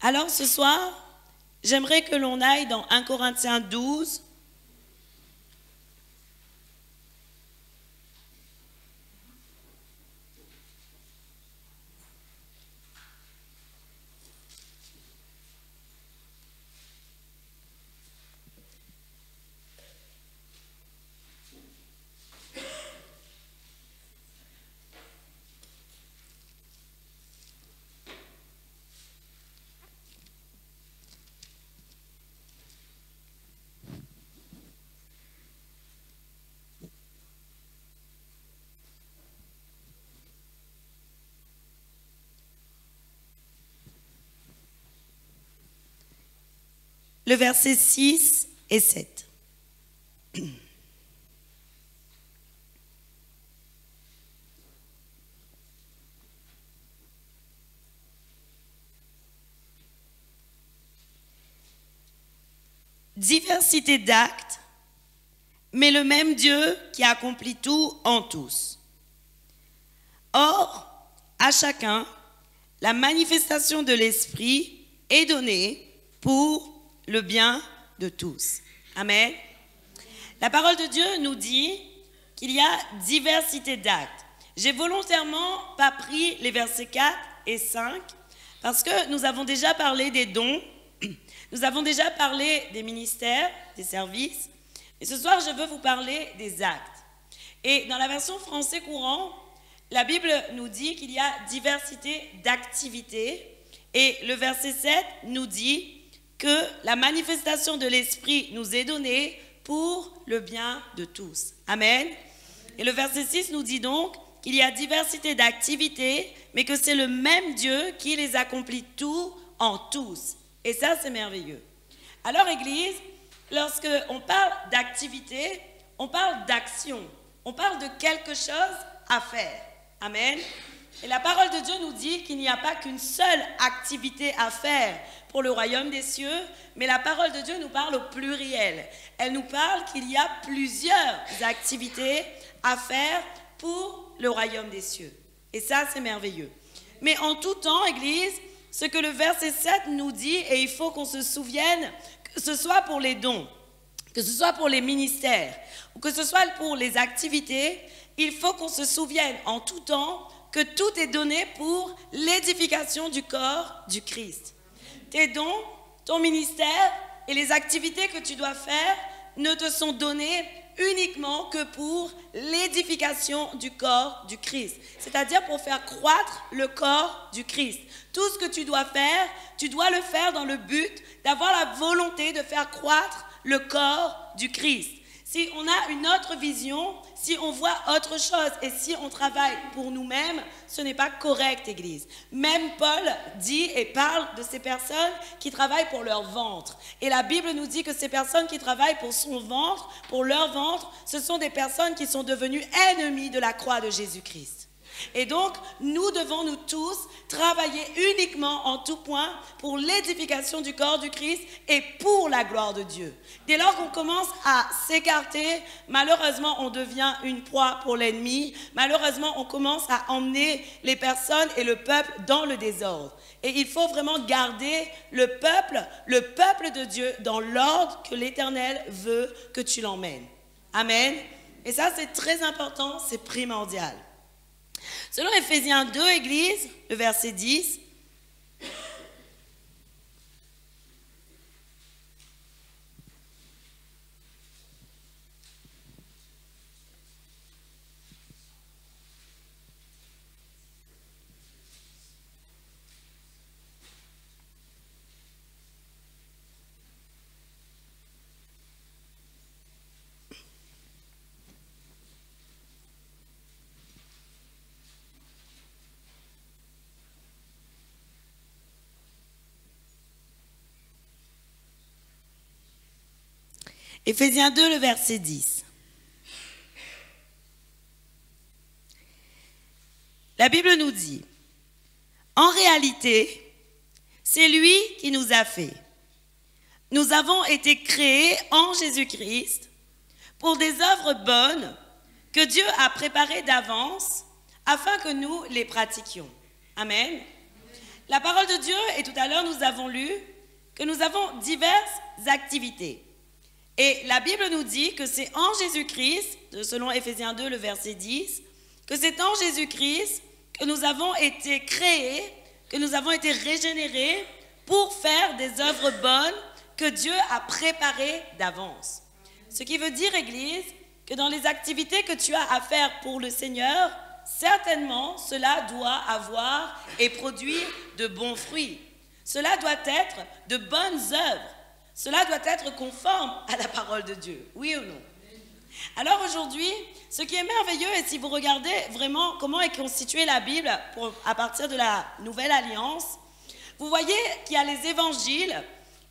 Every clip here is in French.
Alors ce soir, j'aimerais que l'on aille dans 1 Corinthiens 12. Le verset 6 et 7. Diversité d'actes, mais le même Dieu qui accomplit tout en tous. Or, à chacun, la manifestation de l'Esprit est donnée pour le bien de tous. Amen. La parole de Dieu nous dit qu'il y a diversité d'actes. J'ai volontairement pas pris les versets 4 et 5 parce que nous avons déjà parlé des dons, nous avons déjà parlé des ministères, des services, et ce soir je veux vous parler des actes. Et dans la version français courant, la Bible nous dit qu'il y a diversité d'activités, et le verset 7 nous dit que la manifestation de l'Esprit nous est donnée pour le bien de tous. Amen. Et le verset 6 nous dit donc qu'il y a diversité d'activités, mais que c'est le même Dieu qui les accomplit tout en tous. Et ça, c'est merveilleux. Alors, Église, lorsque on parle d'activité, on parle d'action. On parle de quelque chose à faire. Amen. Et la parole de Dieu nous dit qu'il n'y a pas qu'une seule activité à faire pour le royaume des cieux, mais la parole de Dieu nous parle au pluriel. Elle nous parle qu'il y a plusieurs activités à faire pour le royaume des cieux. Et ça, c'est merveilleux. Mais en tout temps, Église, ce que le verset 7 nous dit, et il faut qu'on se souvienne, que ce soit pour les dons, que ce soit pour les ministères, ou que ce soit pour les activités, il faut qu'on se souvienne en tout temps que tout est donné pour l'édification du corps du Christ. Tes dons, ton ministère et les activités que tu dois faire ne te sont donnés uniquement que pour l'édification du corps du Christ, c'est-à-dire pour faire croître le corps du Christ. Tout ce que tu dois faire, tu dois le faire dans le but d'avoir la volonté de faire croître le corps du Christ. Si on a une autre vision, si on voit autre chose et si on travaille pour nous-mêmes, ce n'est pas correct, Église. Même Paul dit et parle de ces personnes qui travaillent pour leur ventre. Et la Bible nous dit que ces personnes qui travaillent pour son ventre, pour leur ventre, ce sont des personnes qui sont devenues ennemies de la croix de Jésus-Christ. Et donc, nous devons nous tous travailler uniquement en tout point pour l'édification du corps du Christ et pour la gloire de Dieu. Dès lors qu'on commence à s'écarter, malheureusement, on devient une proie pour l'ennemi. Malheureusement, on commence à emmener les personnes et le peuple dans le désordre. Et il faut vraiment garder le peuple de Dieu dans l'ordre que l'Éternel veut que tu l'emmènes. Amen. Et ça, c'est très important, c'est primordial. Selon Éphésiens 2, Église, le verset 10, Éphésiens 2, le verset 10. La Bible nous dit, en réalité, c'est lui qui nous a fait. Nous avons été créés en Jésus-Christ pour des œuvres bonnes que Dieu a préparées d'avance afin que nous les pratiquions. Amen. la parole de Dieu, et tout à l'heure nous avons lu que nous avons diverses activités. Et la Bible nous dit que c'est en Jésus-Christ, selon Éphésiens 2, le verset 10, que c'est en Jésus-Christ que nous avons été créés, que nous avons été régénérés pour faire des œuvres bonnes que Dieu a préparées d'avance. Ce qui veut dire, Église, que dans les activités que tu as à faire pour le Seigneur, certainement cela doit avoir et produire de bons fruits. Cela doit être de bonnes œuvres. Cela doit être conforme à la parole de Dieu, oui ou non? Alors aujourd'hui, ce qui est merveilleux, et si vous regardez vraiment comment est constituée la Bible à partir de la Nouvelle Alliance, vous voyez qu'il y a les évangiles,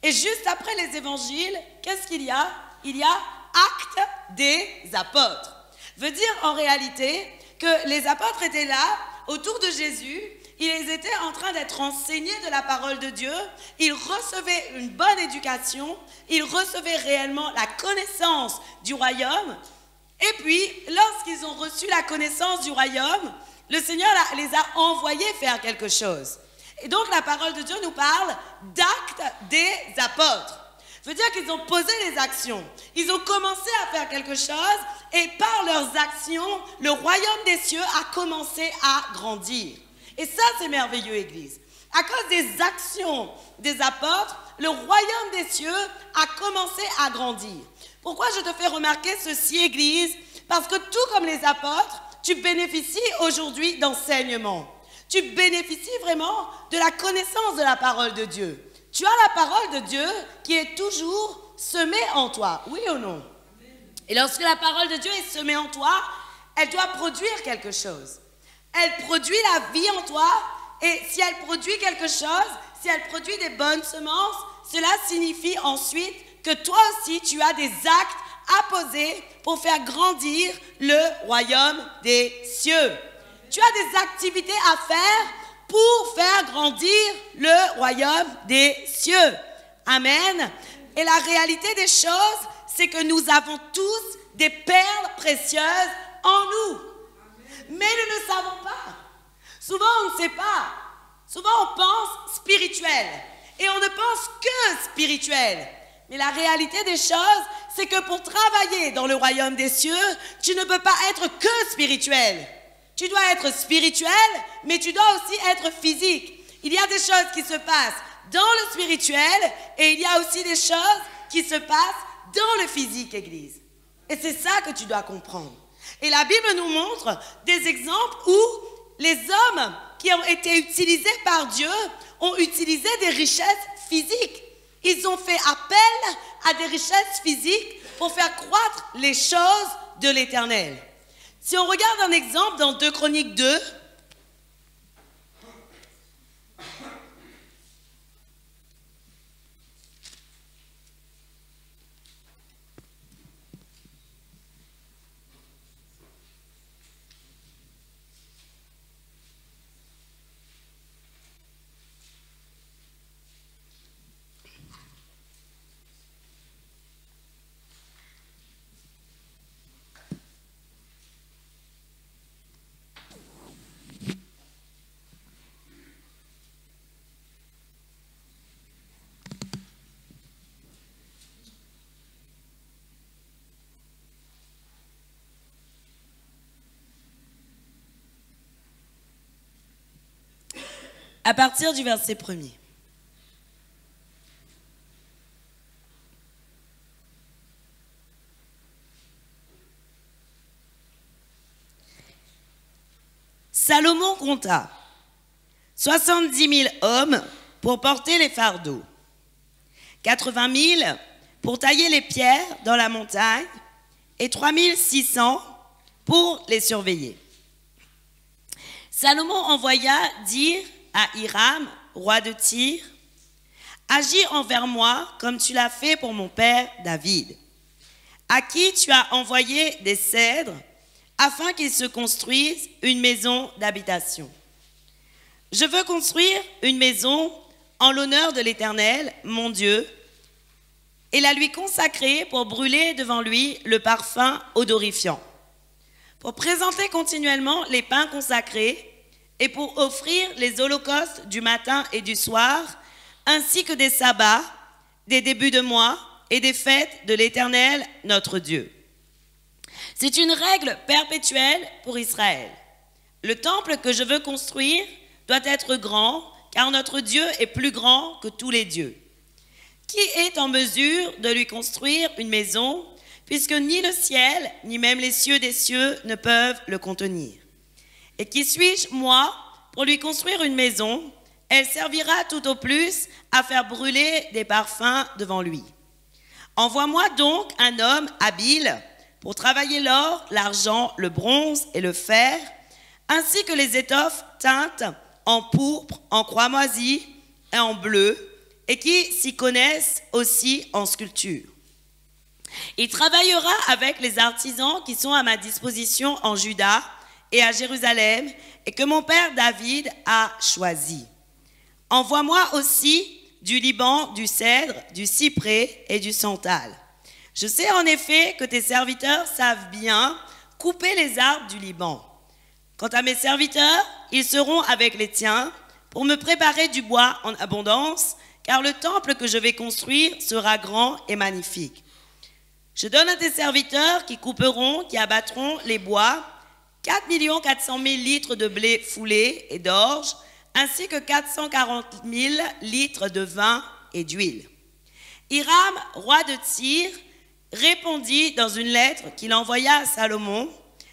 et juste après les évangiles, qu'est-ce qu'il y a? Il y a actes des apôtres. Veut dire en réalité que les apôtres étaient là, autour de Jésus, ils étaient en train d'être enseignés de la parole de Dieu, ils recevaient une bonne éducation, ils recevaient réellement la connaissance du royaume, et puis lorsqu'ils ont reçu la connaissance du royaume, le Seigneur les a envoyés faire quelque chose. Et donc la parole de Dieu nous parle d'actes des apôtres. Ça veut dire qu'ils ont posé des actions, ils ont commencé à faire quelque chose, et par leurs actions, le royaume des cieux a commencé à grandir. Et ça, c'est merveilleux, Église. À cause des actions des apôtres, le royaume des cieux a commencé à grandir. Pourquoi je te fais remarquer ceci, Église? Parce que tout comme les apôtres, tu bénéficies aujourd'hui d'enseignement. Tu bénéficies vraiment de la connaissance de la parole de Dieu. Tu as la parole de Dieu qui est toujours semée en toi, oui ou non? Et lorsque la parole de Dieu est semée en toi, elle doit produire quelque chose. Elle produit la vie en toi, et si elle produit quelque chose, si elle produit des bonnes semences, cela signifie ensuite que toi aussi tu as des actes à poser pour faire grandir le royaume des cieux. Tu as des activités à faire pour faire grandir le royaume des cieux. Amen. Et la réalité des choses, c'est que nous avons tous des perles précieuses en nous. Mais nous ne savons pas. Souvent, on ne sait pas. Souvent, on pense spirituel. Et on ne pense que spirituel. Mais la réalité des choses, c'est que pour travailler dans le royaume des cieux, tu ne peux pas être que spirituel. Tu dois être spirituel, mais tu dois aussi être physique. Il y a des choses qui se passent dans le spirituel et il y a aussi des choses qui se passent dans le physique, Église. Et c'est ça que tu dois comprendre. Et la Bible nous montre des exemples où les hommes qui ont été utilisés par Dieu ont utilisé des richesses physiques. Ils ont fait appel à des richesses physiques pour faire croître les choses de l'Éternel. Si on regarde un exemple dans 2 Chroniques 2, à partir du verset 1er. Salomon compta 70 000 hommes pour porter les fardeaux, 80 000 pour tailler les pierres dans la montagne et 3 600 pour les surveiller. Salomon envoya dire à Hiram, roi de Tyr, « Agis envers moi comme tu l'as fait pour mon père David, à qui tu as envoyé des cèdres afin qu'il se construise une maison d'habitation. Je veux construire une maison en l'honneur de l'Éternel, mon Dieu, et la lui consacrer pour brûler devant lui le parfum odorifiant, pour présenter continuellement les pains consacrés et pour offrir les holocaustes du matin et du soir, ainsi que des sabbats, des débuts de mois et des fêtes de l'Éternel, notre Dieu. C'est une règle perpétuelle pour Israël. Le temple que je veux construire doit être grand, car notre Dieu est plus grand que tous les dieux. Qui est en mesure de lui construire une maison, puisque ni le ciel, ni même les cieux des cieux ne peuvent le contenir? Et qui suis-je, moi, pour lui construire une maison? Elle servira tout au plus à faire brûler des parfums devant lui. Envoie-moi donc un homme habile pour travailler l'or, l'argent, le bronze et le fer, ainsi que les étoffes teintes en pourpre, en cramoisi et en bleu, et qui s'y connaissent aussi en sculpture. Il travaillera avec les artisans qui sont à ma disposition en Juda et à Jérusalem, et que mon père David a choisi. Envoie-moi aussi du Liban, du cèdre, du cyprès et du santal. Je sais en effet que tes serviteurs savent bien couper les arbres du Liban. Quant à mes serviteurs, ils seront avec les tiens pour me préparer du bois en abondance, car le temple que je vais construire sera grand et magnifique. Je donne à tes serviteurs qui couperont, qui abattront les bois, 4 400 000 litres de blé foulé et d'orge, ainsi que 440 000 litres de vin et d'huile. Hiram, roi de Tyr, répondit dans une lettre qu'il envoya à Salomon: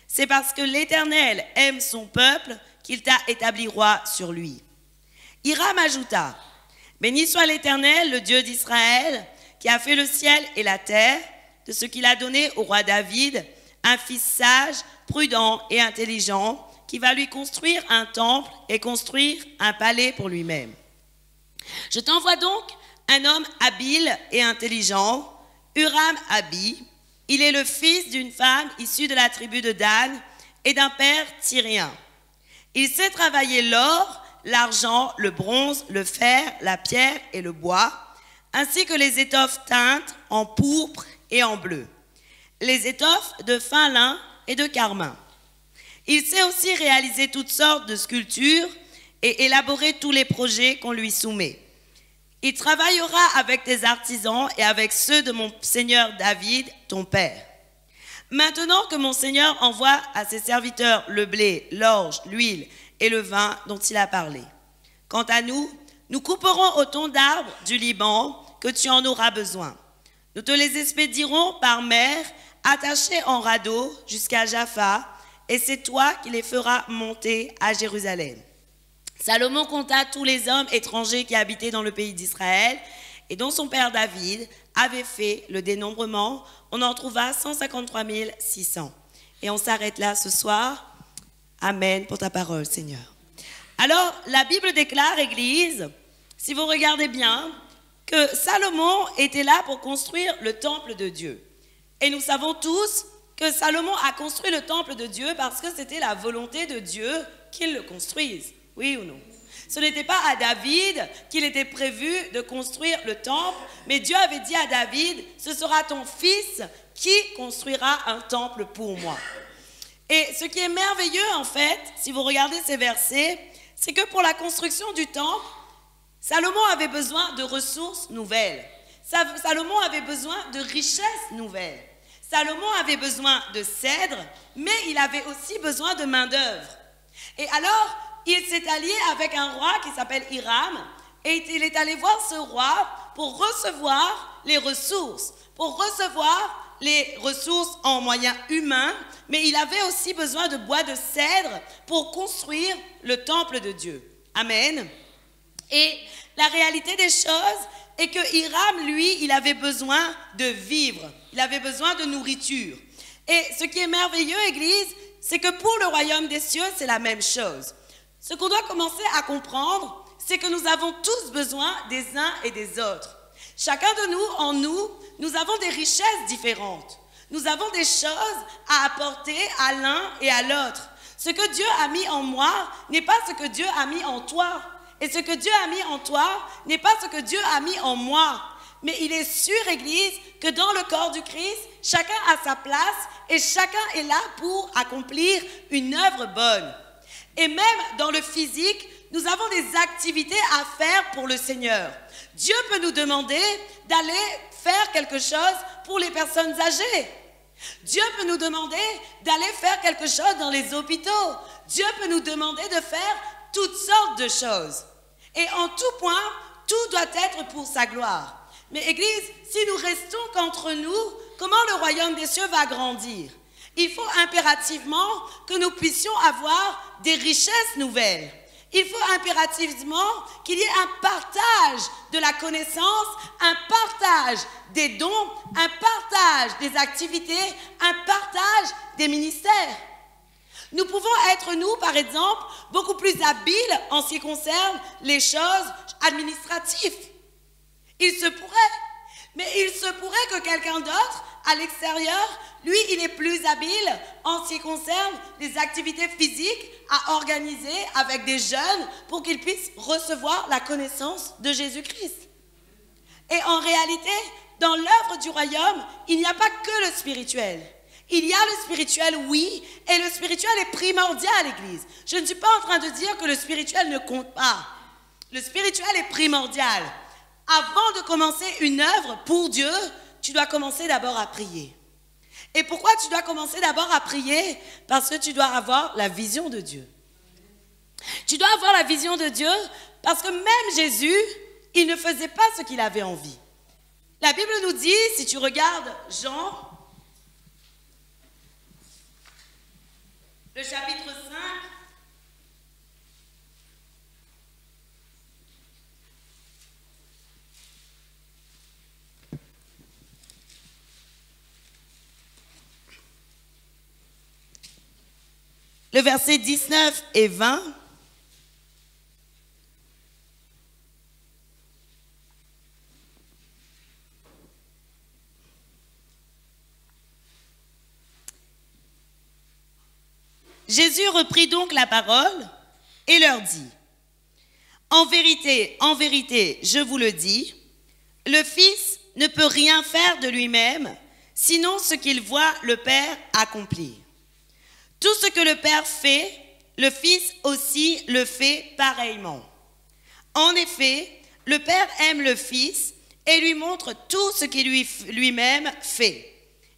c'est parce que l'Éternel aime son peuple qu'il t'a établi roi sur lui. Hiram ajouta: béni soit l'Éternel, le Dieu d'Israël, qui a fait le ciel et la terre, de ce qu'il a donné au roi David, un fils sage, prudent et intelligent, qui va lui construire un temple et construire un palais pour lui-même. Je t'envoie donc un homme habile et intelligent, Huram-Abi. Il est le fils d'une femme issue de la tribu de Dan et d'un père tyrien. Il sait travailler l'or, l'argent, le bronze, le fer, la pierre et le bois, ainsi que les étoffes teintes en pourpre et en bleu, les étoffes de fin lin et de carmin. Il sait aussi réaliser toutes sortes de sculptures et élaborer tous les projets qu'on lui soumet. Il travaillera avec tes artisans et avec ceux de mon seigneur David, ton père. Maintenant que mon seigneur envoie à ses serviteurs le blé, l'orge, l'huile et le vin dont il a parlé. Quant à nous, nous couperons autant d'arbres du Liban que tu en auras besoin. Nous te les expédierons par mer, attachés en radeau jusqu'à Jaffa, et c'est toi qui les feras monter à Jérusalem. Salomon compta tous les hommes étrangers qui habitaient dans le pays d'Israël et dont son père David avait fait le dénombrement. On en trouva 153 600. Et on s'arrête là ce soir. Amen pour ta parole, Seigneur. Alors, la Bible déclare, Église, si vous regardez bien, que Salomon était là pour construire le temple de Dieu. Et nous savons tous que Salomon a construit le temple de Dieu parce que c'était la volonté de Dieu qu'il le construise. Oui ou non? Ce n'était pas à David qu'il était prévu de construire le temple, mais Dieu avait dit à David, ce sera ton fils qui construira un temple pour moi. Et ce qui est merveilleux en fait, si vous regardez ces versets, c'est que pour la construction du temple, Salomon avait besoin de ressources nouvelles. Salomon avait besoin de richesses nouvelles. Salomon avait besoin de cèdre, mais il avait aussi besoin de main-d'œuvre. Et alors, il s'est allié avec un roi qui s'appelle Hiram, et il est allé voir ce roi pour recevoir les ressources en moyens humains, mais il avait aussi besoin de bois de cèdre pour construire le temple de Dieu. Amen. Et la réalité des choses est que Hiram, lui, il avait besoin de vivre, il avait besoin de nourriture. Et ce qui est merveilleux, Église, c'est que pour le royaume des cieux, c'est la même chose. Ce qu'on doit commencer à comprendre, c'est que nous avons tous besoin des uns et des autres. Chacun de nous, en nous, nous avons des richesses différentes. Nous avons des choses à apporter à l'un et à l'autre. Ce que Dieu a mis en moi n'est pas ce que Dieu a mis en toi. Et ce que Dieu a mis en toi n'est pas ce que Dieu a mis en moi. Mais il est sûr, Église, que dans le corps du Christ, chacun a sa place et chacun est là pour accomplir une œuvre bonne. Et même dans le physique, nous avons des activités à faire pour le Seigneur. Dieu peut nous demander d'aller faire quelque chose pour les personnes âgées. Dieu peut nous demander d'aller faire quelque chose dans les hôpitaux. Dieu peut nous demander de faire toutes sortes de choses. Et en tout point, tout doit être pour sa gloire. Mais Église, si nous restons qu'entre nous, comment le royaume des cieux va grandir? Il faut impérativement que nous puissions avoir des richesses nouvelles. Il faut impérativement qu'il y ait un partage de la connaissance, un partage des dons, un partage des activités, un partage des ministères. Nous pouvons être, nous, par exemple, beaucoup plus habiles en ce qui concerne les choses administratives. Il se pourrait, mais il se pourrait que quelqu'un d'autre, à l'extérieur, lui, il est plus habile en ce qui concerne les activités physiques à organiser avec des jeunes pour qu'ils puissent recevoir la connaissance de Jésus-Christ. Et en réalité, dans l'œuvre du royaume, il n'y a pas que le spirituel. Il y a le spirituel, oui, et le spirituel est primordial à l'Église. Je ne suis pas en train de dire que le spirituel ne compte pas. Le spirituel est primordial. Avant de commencer une œuvre pour Dieu, tu dois commencer d'abord à prier. Et pourquoi tu dois commencer d'abord à prier? Parce que tu dois avoir la vision de Dieu. Tu dois avoir la vision de Dieu parce que même Jésus, il ne faisait pas ce qu'il avait envie. La Bible nous dit, si tu regardes Jean, le chapitre 5, le verset 19 et 20. Jésus reprit donc la parole et leur dit, en vérité, je vous le dis, le Fils ne peut rien faire de lui-même, sinon ce qu'il voit le Père accomplir. Tout ce que le Père fait, le Fils aussi le fait pareillement. En effet, le Père aime le Fils et lui montre tout ce qu'il lui-même fait.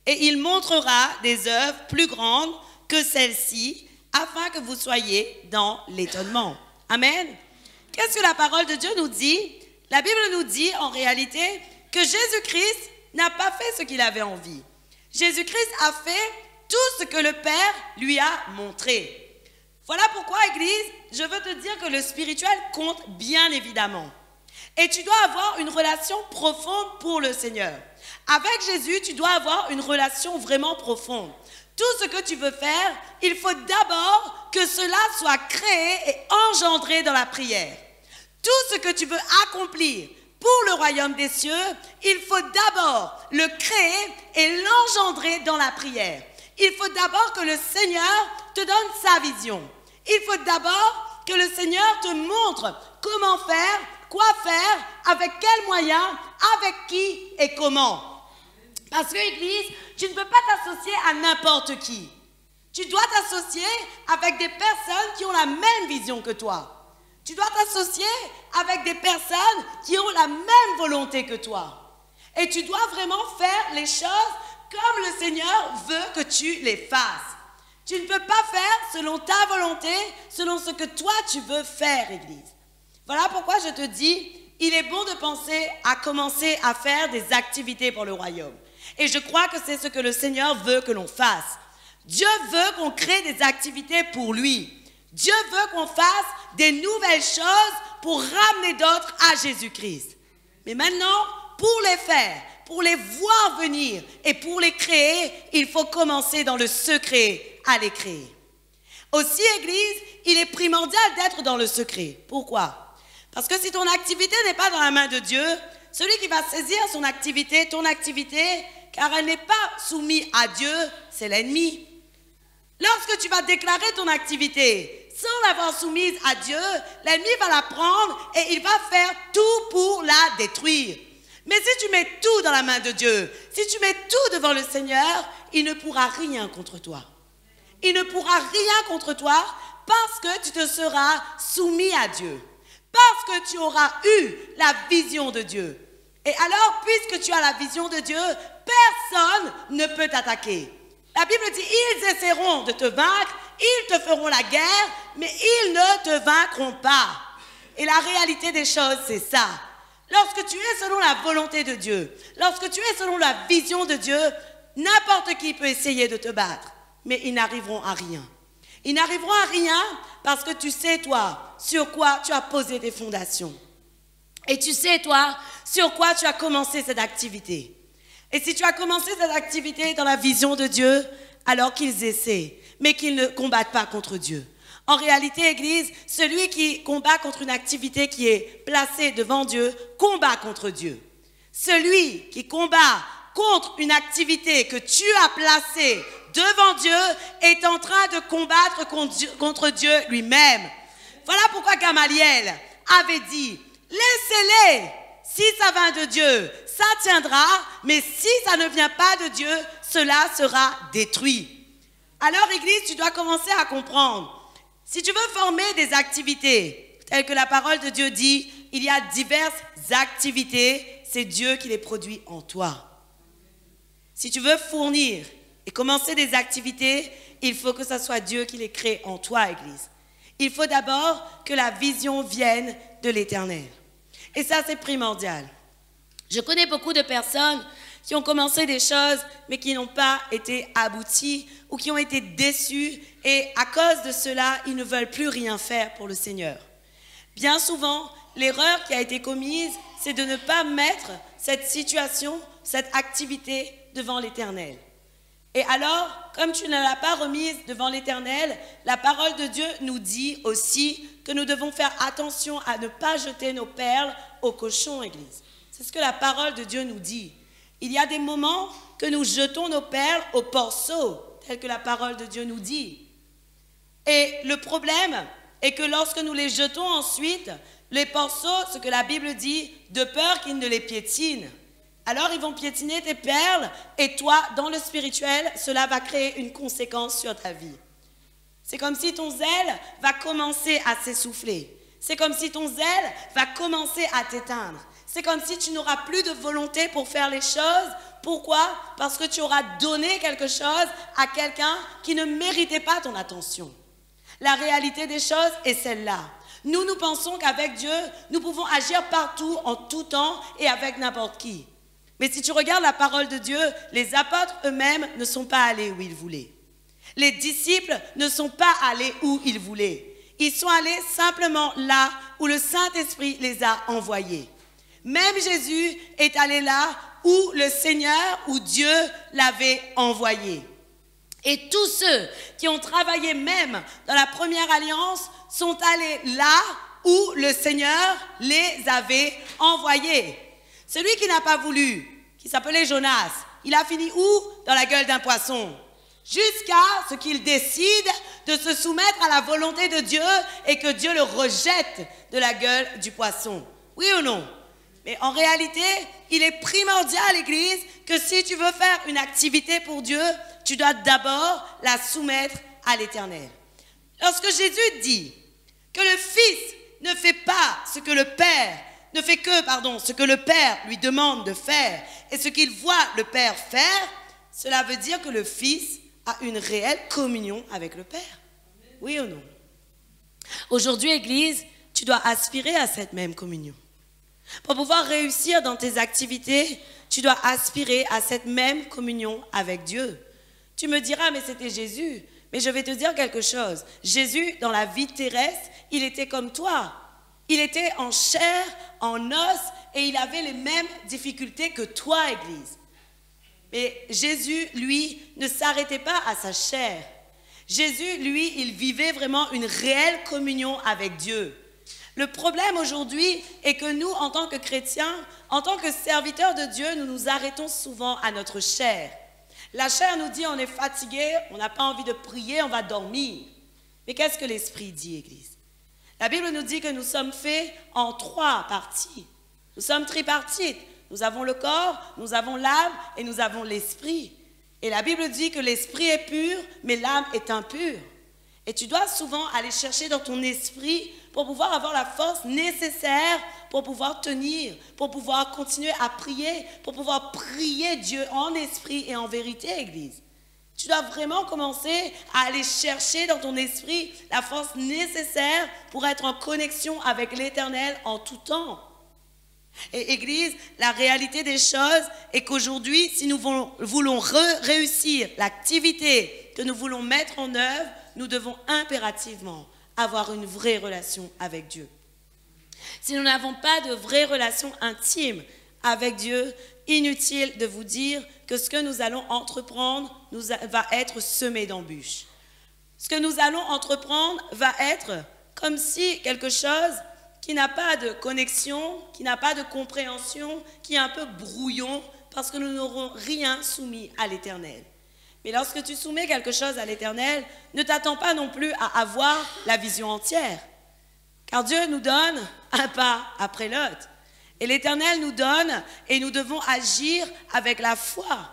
Et il montrera des œuvres plus grandes que celle-ci, afin que vous soyez dans l'étonnement. Amen. Qu'est-ce que la parole de Dieu nous dit? La Bible nous dit en réalité que Jésus-Christ n'a pas fait ce qu'il avait envie. Jésus-Christ a fait tout ce que le Père lui a montré. Voilà pourquoi, Église, je veux te dire que le spirituel compte bien évidemment. Et tu dois avoir une relation profonde pour le Seigneur. Avec Jésus, tu dois avoir une relation vraiment profonde. Tout ce que tu veux faire, il faut d'abord que cela soit créé et engendré dans la prière. Tout ce que tu veux accomplir pour le royaume des cieux, il faut d'abord le créer et l'engendrer dans la prière. Il faut d'abord que le Seigneur te donne sa vision. Il faut d'abord que le Seigneur te montre comment faire, quoi faire, avec quels moyens, avec qui et comment. Parce que, Église, tu ne peux pas t'associer à n'importe qui. Tu dois t'associer avec des personnes qui ont la même vision que toi. Tu dois t'associer avec des personnes qui ont la même volonté que toi. Et tu dois vraiment faire les choses comme le Seigneur veut que tu les fasses. Tu ne peux pas faire selon ta volonté, selon ce que toi tu veux faire, Église. Voilà pourquoi je te dis, il est bon de penser à commencer à faire des activités pour le royaume. Et je crois que c'est ce que le Seigneur veut que l'on fasse. Dieu veut qu'on crée des activités pour lui. Dieu veut qu'on fasse des nouvelles choses pour ramener d'autres à Jésus-Christ. Mais maintenant, pour les faire, pour les voir venir et pour les créer, il faut commencer dans le secret à les créer. Aussi, Église, il est primordial d'être dans le secret. Pourquoi? Parce que si ton activité n'est pas dans la main de Dieu, celui qui va saisir son activité, ton activité, car elle n'est pas soumise à Dieu, c'est l'ennemi. Lorsque tu vas déclarer ton activité sans l'avoir soumise à Dieu, l'ennemi va la prendre et il va faire tout pour la détruire. Mais si tu mets tout dans la main de Dieu, si tu mets tout devant le Seigneur, il ne pourra rien contre toi. Il ne pourra rien contre toi parce que tu te seras soumis à Dieu, parce que tu auras eu la vision de Dieu. Et alors, puisque tu as la vision de Dieu, personne ne peut t'attaquer. La Bible dit, ils essaieront de te vaincre, ils te feront la guerre, mais ils ne te vaincront pas. Et la réalité des choses, c'est ça. Lorsque tu es selon la volonté de Dieu, lorsque tu es selon la vision de Dieu, n'importe qui peut essayer de te battre, mais ils n'arriveront à rien. Ils n'arriveront à rien parce que tu sais, toi, sur quoi tu as posé tes fondations. Et tu sais, toi, sur quoi tu as commencé cette activité. Et si tu as commencé cette activité dans la vision de Dieu, alors qu'ils essaient, mais qu'ils ne combattent pas contre Dieu. En réalité, Église, celui qui combat contre une activité qui est placée devant Dieu, combat contre Dieu. Celui qui combat contre une activité que tu as placée devant Dieu est en train de combattre contre Dieu lui-même. Voilà pourquoi Gamaliel avait dit, laissez-les, si ça vient de Dieu, ça tiendra, mais si ça ne vient pas de Dieu, cela sera détruit. Alors, Église, tu dois commencer à comprendre. Si tu veux former des activités, telles que la parole de Dieu dit, il y a diverses activités, c'est Dieu qui les produit en toi. Si tu veux fournir et commencer des activités, il faut que ce soit Dieu qui les crée en toi, Église. Il faut d'abord que la vision vienne de l'Éternel. Et ça, c'est primordial. Je connais beaucoup de personnes qui ont commencé des choses, mais qui n'ont pas été abouties ou qui ont été déçues. Et à cause de cela, ils ne veulent plus rien faire pour le Seigneur. Bien souvent, l'erreur qui a été commise, c'est de ne pas mettre cette situation, cette activité devant l'Éternel. Et alors, comme tu ne l'as pas remise devant l'Éternel, la parole de Dieu nous dit aussi que nous devons faire attention à ne pas jeter nos perles aux cochons, Église. C'est ce que la parole de Dieu nous dit. Il y a des moments que nous jetons nos perles au porceau, tel que la parole de Dieu nous dit. Et le problème est que lorsque nous les jetons ensuite, les porceaux, ce que la Bible dit, de peur qu'ils ne les piétinent. Alors ils vont piétiner tes perles et toi, dans le spirituel, cela va créer une conséquence sur ta vie. C'est comme si ton zèle va commencer à s'essouffler. C'est comme si ton zèle va commencer à t'éteindre. C'est comme si tu n'auras plus de volonté pour faire les choses. Pourquoi? Parce que tu auras donné quelque chose à quelqu'un qui ne méritait pas ton attention. La réalité des choses est celle-là. Nous pensons qu'avec Dieu, nous pouvons agir partout, en tout temps et avec n'importe qui. Mais si tu regardes la parole de Dieu, les apôtres eux-mêmes ne sont pas allés où ils voulaient. Les disciples ne sont pas allés où ils voulaient. Ils sont allés simplement là où le Saint-Esprit les a envoyés. Même Jésus est allé là où le Seigneur, où Dieu l'avait envoyé. Et tous ceux qui ont travaillé même dans la première alliance sont allés là où le Seigneur les avait envoyés. Celui qui n'a pas voulu, qui s'appelait Jonas, il a fini où? Dans la gueule d'un poisson. Jusqu'à ce qu'il décide de se soumettre à la volonté de Dieu et que Dieu le rejette de la gueule du poisson. Oui ou non? Mais en réalité, il est primordial, Église, que si tu veux faire une activité pour Dieu, tu dois d'abord la soumettre à l'Éternel. Lorsque Jésus dit que le Fils ne fait pas ce que le Père ce que le Père lui demande de faire et ce qu'il voit le Père faire, cela veut dire que le Fils a une réelle communion avec le Père. Oui ou non? Aujourd'hui, Église, tu dois aspirer à cette même communion. Pour pouvoir réussir dans tes activités, tu dois aspirer à cette même communion avec Dieu. Tu me diras, mais c'était Jésus. Mais je vais te dire quelque chose. Jésus, dans la vie terrestre, il était comme toi. Il était en chair, en os, et il avait les mêmes difficultés que toi, Église. Mais Jésus, lui, ne s'arrêtait pas à sa chair. Jésus, lui, il vivait vraiment une réelle communion avec Dieu. Le problème aujourd'hui est que nous, en tant que chrétiens, en tant que serviteurs de Dieu, nous nous arrêtons souvent à notre chair. La chair nous dit on est fatigué, on n'a pas envie de prier, on va dormir. Mais qu'est-ce que l'Esprit dit, Église? La Bible nous dit que nous sommes faits en 3 parties. Nous sommes tripartites. Nous avons le corps, nous avons l'âme et nous avons l'esprit. Et la Bible dit que l'esprit est pur, mais l'âme est impure. Et tu dois souvent aller chercher dans ton esprit pour pouvoir avoir la force nécessaire pour pouvoir tenir, pour pouvoir continuer à prier, pour pouvoir prier Dieu en esprit et en vérité, Église. Tu dois vraiment commencer à aller chercher dans ton esprit la force nécessaire pour être en connexion avec l'Éternel en tout temps. Et Église, la réalité des choses est qu'aujourd'hui, si nous voulons réussir l'activité que nous voulons mettre en œuvre, nous devons impérativement avoir une vraie relation avec Dieu. Si nous n'avons pas de vraie relation intime avec Dieu, inutile de vous dire que ce que nous allons entreprendre va être semé d'embûches. Ce que nous allons entreprendre va être comme si quelque chose qui n'a pas de connexion, qui n'a pas de compréhension, qui est un peu brouillon, parce que nous n'aurons rien soumis à l'Éternel. Mais lorsque tu soumets quelque chose à l'Éternel, ne t'attends pas non plus à avoir la vision entière. Car Dieu nous donne un pas après l'autre. Et l'Éternel nous donne et nous devons agir avec la foi.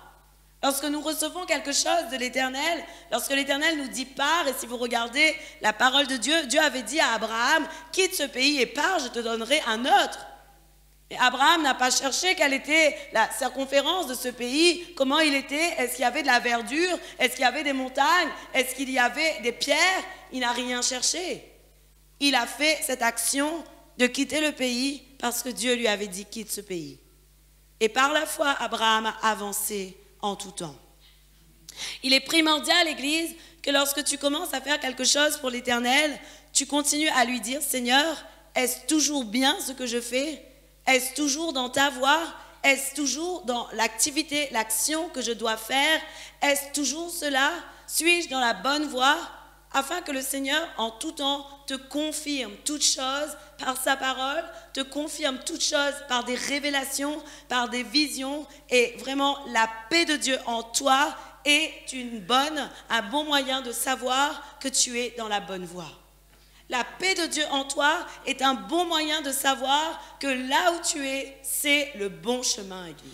Lorsque nous recevons quelque chose de l'Éternel, lorsque l'Éternel nous dit pars, et si vous regardez la parole de Dieu, Dieu avait dit à Abraham, quitte ce pays et pars, je te donnerai un autre. Et Abraham n'a pas cherché quelle était la circonférence de ce pays, comment il était, est-ce qu'il y avait de la verdure, est-ce qu'il y avait des montagnes, est-ce qu'il y avait des pierres, il n'a rien cherché. Il a fait cette action de quitter le pays parce que Dieu lui avait dit quitte ce pays. Et par la foi, Abraham a avancé en tout temps. Il est primordial, Église, que lorsque tu commences à faire quelque chose pour l'Éternel, tu continues à lui dire, Seigneur, est-ce toujours bien ce que je fais? Est-ce toujours dans ta voie? Est-ce toujours dans l'activité, l'action que je dois faire? Est-ce toujours cela? Suis-je dans la bonne voie? Afin que le Seigneur, en tout temps, te confirme toutes choses par sa parole, te confirme toutes choses par des révélations, par des visions, et vraiment la paix de Dieu en toi est un bon moyen de savoir que tu es dans la bonne voie. La paix de Dieu en toi est un bon moyen de savoir que là où tu es, c'est le bon chemin, Église.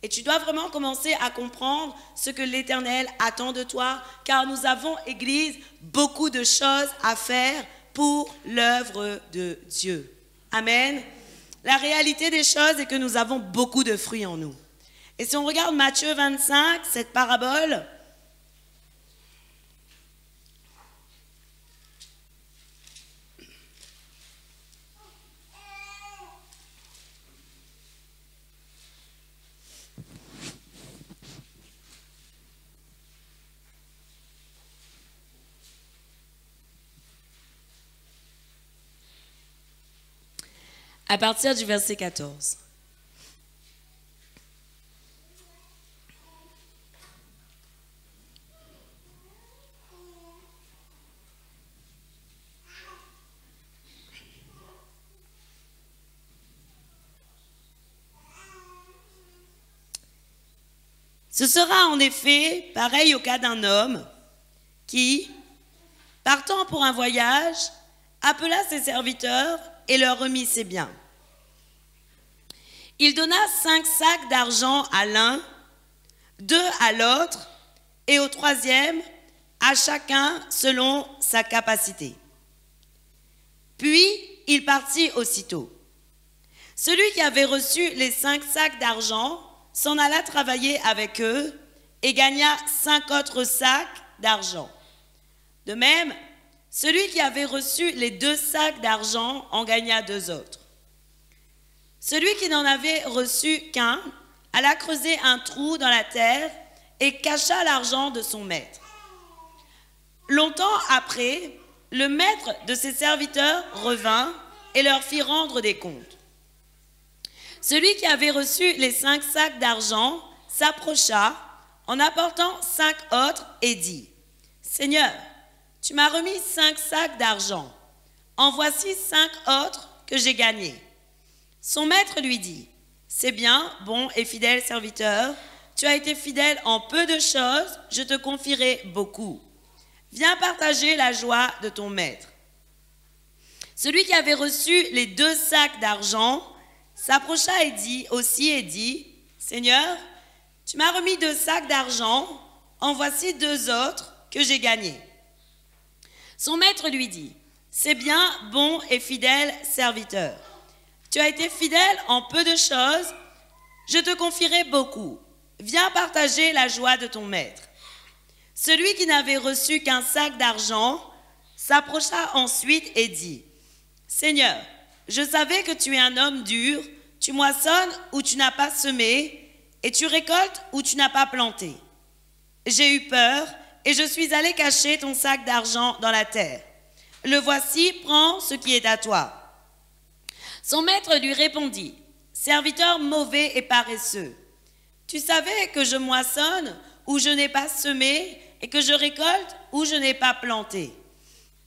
Et tu dois vraiment commencer à comprendre ce que l'Éternel attend de toi, car nous avons, Église, beaucoup de choses à faire pour l'œuvre de Dieu. Amen. La réalité des choses est que nous avons beaucoup de fruits en nous. Et si on regarde Matthieu 25, cette parabole, à partir du verset 14. Ce sera en effet pareil au cas d'un homme qui, partant pour un voyage, appela ses serviteurs et leur remit ses biens. Il donna 5 sacs d'argent à l'un, 2 à l'autre, et au troisième, à chacun selon sa capacité. Puis, il partit aussitôt. Celui qui avait reçu les 5 sacs d'argent s'en alla travailler avec eux et gagna 5 autres sacs d'argent. De même, celui qui avait reçu les 2 sacs d'argent en gagna 2 autres. Celui qui n'en avait reçu qu'un alla creuser un trou dans la terre et cacha l'argent de son maître. Longtemps après, le maître de ses serviteurs revint et leur fit rendre des comptes. Celui qui avait reçu les 5 sacs d'argent s'approcha en apportant 5 autres et dit, « Seigneur, tu m'as remis 5 sacs d'argent. En voici 5 autres que j'ai gagnés. » Son maître lui dit, « C'est bien, bon et fidèle serviteur, tu as été fidèle en peu de choses, je te confierai beaucoup. Viens partager la joie de ton maître. » Celui qui avait reçu les 2 sacs d'argent s'approcha et dit, « Seigneur, tu m'as remis 2 sacs d'argent, en voici 2 autres que j'ai gagnés. » Son maître lui dit, « C'est bien, bon et fidèle serviteur. Tu as été fidèle en peu de choses, je te confierai beaucoup. Viens partager la joie de ton maître. » Celui qui n'avait reçu qu'un sac d'argent s'approcha ensuite et dit, « Seigneur, je savais que tu es un homme dur, tu moissonnes où tu n'as pas semé, et tu récoltes où tu n'as pas planté. J'ai eu peur, et je suis allé cacher ton sac d'argent dans la terre. Le voici, prends ce qui est à toi. » Son maître lui répondit, « Serviteur mauvais et paresseux, tu savais que je moissonne où je n'ai pas semé et que je récolte où je n'ai pas planté.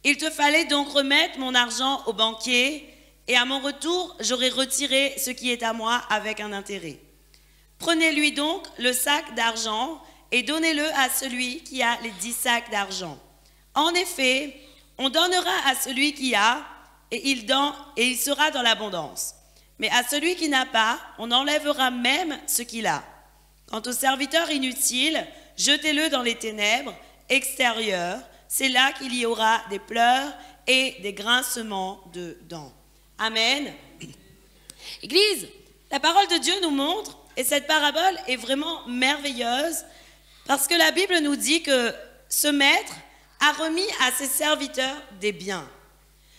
Il te fallait donc remettre mon argent au banquier et à mon retour, j'aurai retiré ce qui est à moi avec un intérêt. Prenez-lui donc le sac d'argent et donnez-le à celui qui a les 10 sacs d'argent. En effet, on donnera à celui qui a et il sera dans l'abondance. Mais à celui qui n'a pas, on enlèvera même ce qu'il a. Quant au serviteur inutile, jetez-le dans les ténèbres extérieures. C'est là qu'il y aura des pleurs et des grincements de dents. » Amen. Église, la parole de Dieu nous montre, et cette parabole est vraiment merveilleuse, parce que la Bible nous dit que ce maître a remis à ses serviteurs des biens.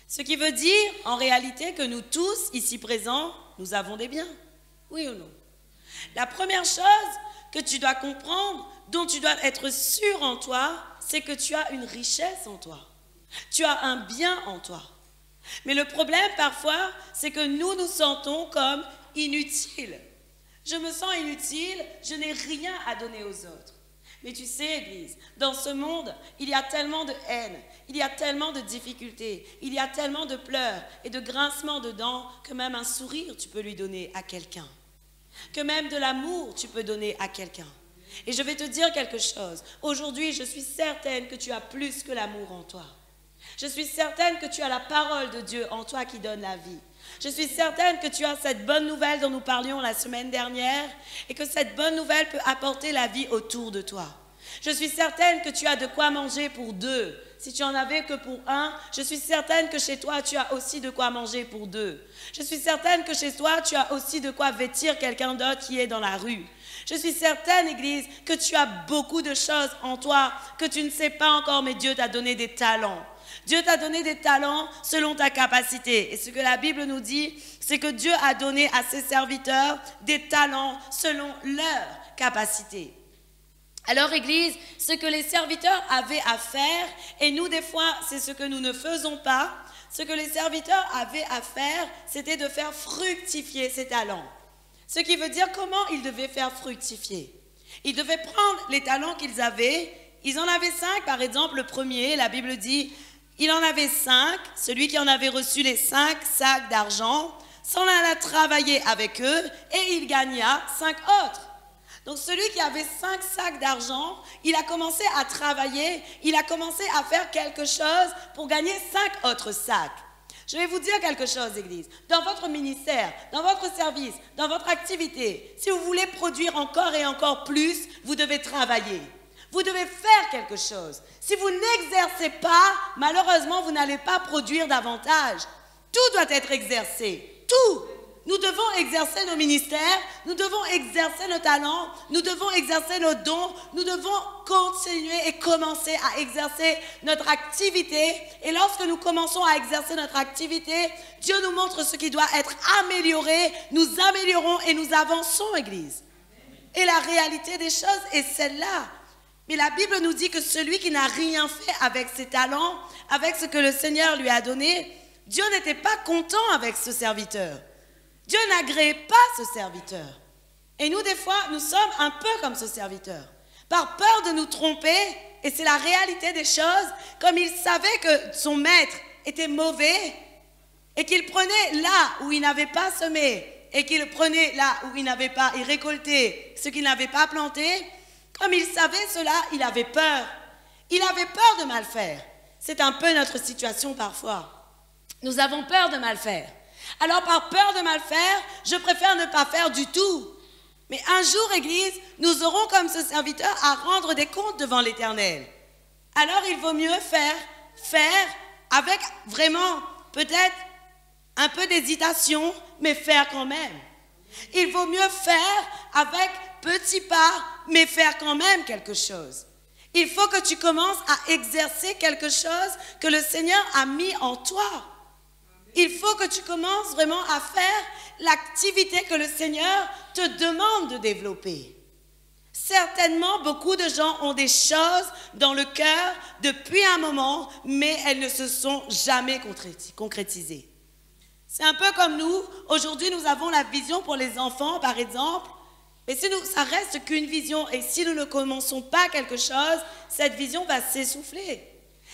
Ce qui veut dire, en réalité, que nous tous, ici présents, nous avons des biens. Oui ou non? La première chose que tu dois comprendre, dont tu dois être sûr en toi, c'est que tu as une richesse en toi. Tu as un bien en toi. Mais le problème, parfois, c'est que nous nous sentons comme inutiles. Je me sens inutile, je n'ai rien à donner aux autres. Mais tu sais, Église, dans ce monde, il y a tellement de haine, il y a tellement de difficultés, il y a tellement de pleurs et de grincements de dents que même un sourire, tu peux lui donner à quelqu'un. Que même de l'amour, tu peux donner à quelqu'un. Et je vais te dire quelque chose. Aujourd'hui, je suis certaine que tu as plus que l'amour en toi. Je suis certaine que tu as la parole de Dieu en toi qui donne la vie. Je suis certaine que tu as cette bonne nouvelle dont nous parlions la semaine dernière et que cette bonne nouvelle peut apporter la vie autour de toi. Je suis certaine que tu as de quoi manger pour 2. Si tu en avais que pour 1, je suis certaine que chez toi, tu as aussi de quoi manger pour 2. Je suis certaine que chez toi, tu as aussi de quoi vêtir quelqu'un d'autre qui est dans la rue. Je suis certaine, Église, que tu as beaucoup de choses en toi que tu ne sais pas encore, mais Dieu t'a donné des talents. Dieu t'a donné des talents selon ta capacité. Et ce que la Bible nous dit, c'est que Dieu a donné à ses serviteurs des talents selon leur capacité. Alors, Église, ce que les serviteurs avaient à faire, et nous, des fois, c'est ce que nous ne faisons pas, ce que les serviteurs avaient à faire, c'était de faire fructifier ces talents. Ce qui veut dire comment ils devaient faire fructifier. Ils devaient prendre les talents qu'ils avaient. Ils en avaient 5, par exemple, le premier, la Bible dit, il en avait 5, celui qui en avait reçu les 5 sacs d'argent, s'en alla travailler avec eux et il gagna 5 autres. Donc celui qui avait 5 sacs d'argent, il a commencé à travailler, il a commencé à faire quelque chose pour gagner 5 autres sacs. Je vais vous dire quelque chose, Église. Dans votre ministère, dans votre service, dans votre activité, si vous voulez produire encore et encore plus, vous devez travailler. Vous devez faire quelque chose. Si vous n'exercez pas, malheureusement, vous n'allez pas produire davantage. Tout doit être exercé. Tout. Nous devons exercer nos ministères, nous devons exercer nos talents, nous devons exercer nos dons, nous devons continuer et commencer à exercer notre activité. Et lorsque nous commençons à exercer notre activité, Dieu nous montre ce qui doit être amélioré, nous améliorons et nous avançons, Église. Et la réalité des choses est celle-là. Mais la Bible nous dit que celui qui n'a rien fait avec ses talents, avec ce que le Seigneur lui a donné, Dieu n'était pas content avec ce serviteur. Dieu n'agréait pas ce serviteur. Et nous, des fois, nous sommes un peu comme ce serviteur. Par peur de nous tromper, et c'est la réalité des choses, comme il savait que son maître était mauvais, et qu'il prenait là où il n'avait pas semé, et qu'il prenait là où il n'avait pas récolté ce qu'il n'avait pas planté, comme il savait cela, il avait peur. Il avait peur de mal faire. C'est un peu notre situation parfois. Nous avons peur de mal faire. Alors, par peur de mal faire, je préfère ne pas faire du tout. Mais un jour, Église, nous aurons comme ce serviteur à rendre des comptes devant l'Éternel. Alors, il vaut mieux faire faire avec vraiment peut-être un peu d'hésitation, mais faire quand même. Il vaut mieux faire avec petits pas, mais faire quand même quelque chose. Il faut que tu commences à exercer quelque chose que le Seigneur a mis en toi. Il faut que tu commences vraiment à faire l'activité que le Seigneur te demande de développer. Certainement, beaucoup de gens ont des choses dans le cœur depuis un moment, mais elles ne se sont jamais concrétisées. C'est un peu comme nous. Aujourd'hui, nous avons la vision pour les enfants, par exemple. Mais si ça reste qu'une vision, et si nous ne commençons pas quelque chose, cette vision va s'essouffler.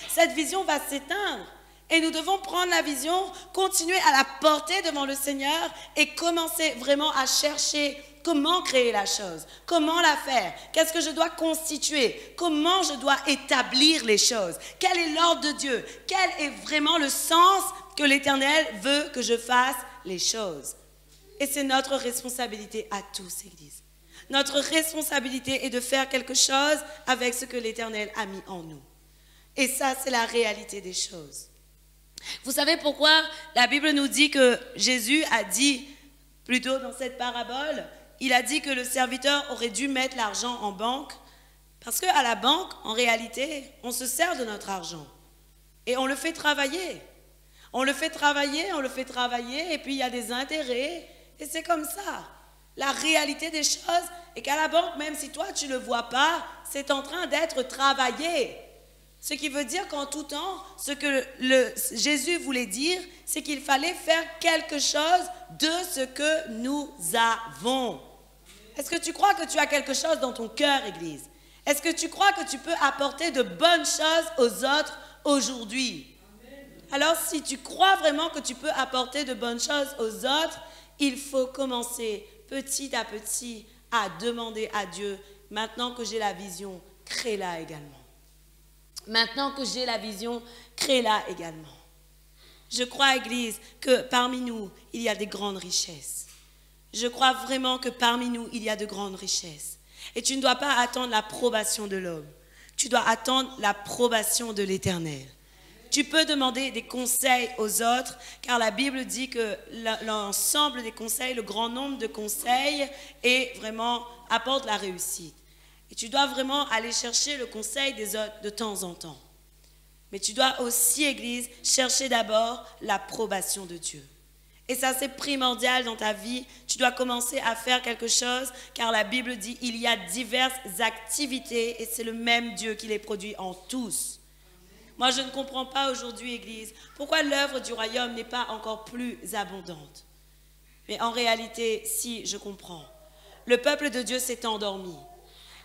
Cette vision va s'éteindre. Et nous devons prendre la vision, continuer à la porter devant le Seigneur et commencer vraiment à chercher comment créer la chose, comment la faire, qu'est-ce que je dois constituer, comment je dois établir les choses, quel est l'ordre de Dieu, quel est vraiment le sens que l'Éternel veut que je fasse les choses. Et c'est notre responsabilité à tous, Église. Notre responsabilité est de faire quelque chose avec ce que l'Éternel a mis en nous. Et ça, c'est la réalité des choses. Vous savez pourquoi la Bible nous dit que Jésus a dit, plutôt dans cette parabole, il a dit que le serviteur aurait dû mettre l'argent en banque? Parce qu'à la banque, en réalité, on se sert de notre argent et on le fait travailler. On le fait travailler, et puis il y a des intérêts, et c'est comme ça. La réalité des choses est qu'à la banque, même si toi tu ne le vois pas, c'est en train d'être travaillé. Ce qui veut dire qu'en tout temps, ce que Jésus voulait dire, c'est qu'il fallait faire quelque chose de ce que nous avons. Est-ce que tu crois que tu as quelque chose dans ton cœur, Église? Est-ce que tu crois que tu peux apporter de bonnes choses aux autres aujourd'hui? Alors, si tu crois vraiment que tu peux apporter de bonnes choses aux autres, il faut commencer petit à petit à demander à Dieu, maintenant que j'ai la vision, crée-la également. Maintenant que j'ai la vision, crée-la également. Je crois, Église, que parmi nous, il y a des grandes richesses. Je crois vraiment que parmi nous, il y a de grandes richesses. Et tu ne dois pas attendre l'approbation de l'homme. Tu dois attendre l'approbation de l'Éternel. Tu peux demander des conseils aux autres, car la Bible dit que l'ensemble des conseils, le grand nombre de conseils, apporte la réussite. Et tu dois vraiment aller chercher le conseil des autres de temps en temps. Mais tu dois aussi, Église, chercher d'abord l'approbation de Dieu. Et ça, c'est primordial dans ta vie. Tu dois commencer à faire quelque chose, car la Bible dit qu'il y a diverses activités et c'est le même Dieu qui les produit en tous. Moi, je ne comprends pas aujourd'hui, Église, pourquoi l'œuvre du royaume n'est pas encore plus abondante. Mais en réalité, si, je comprends. Le peuple de Dieu s'est endormi.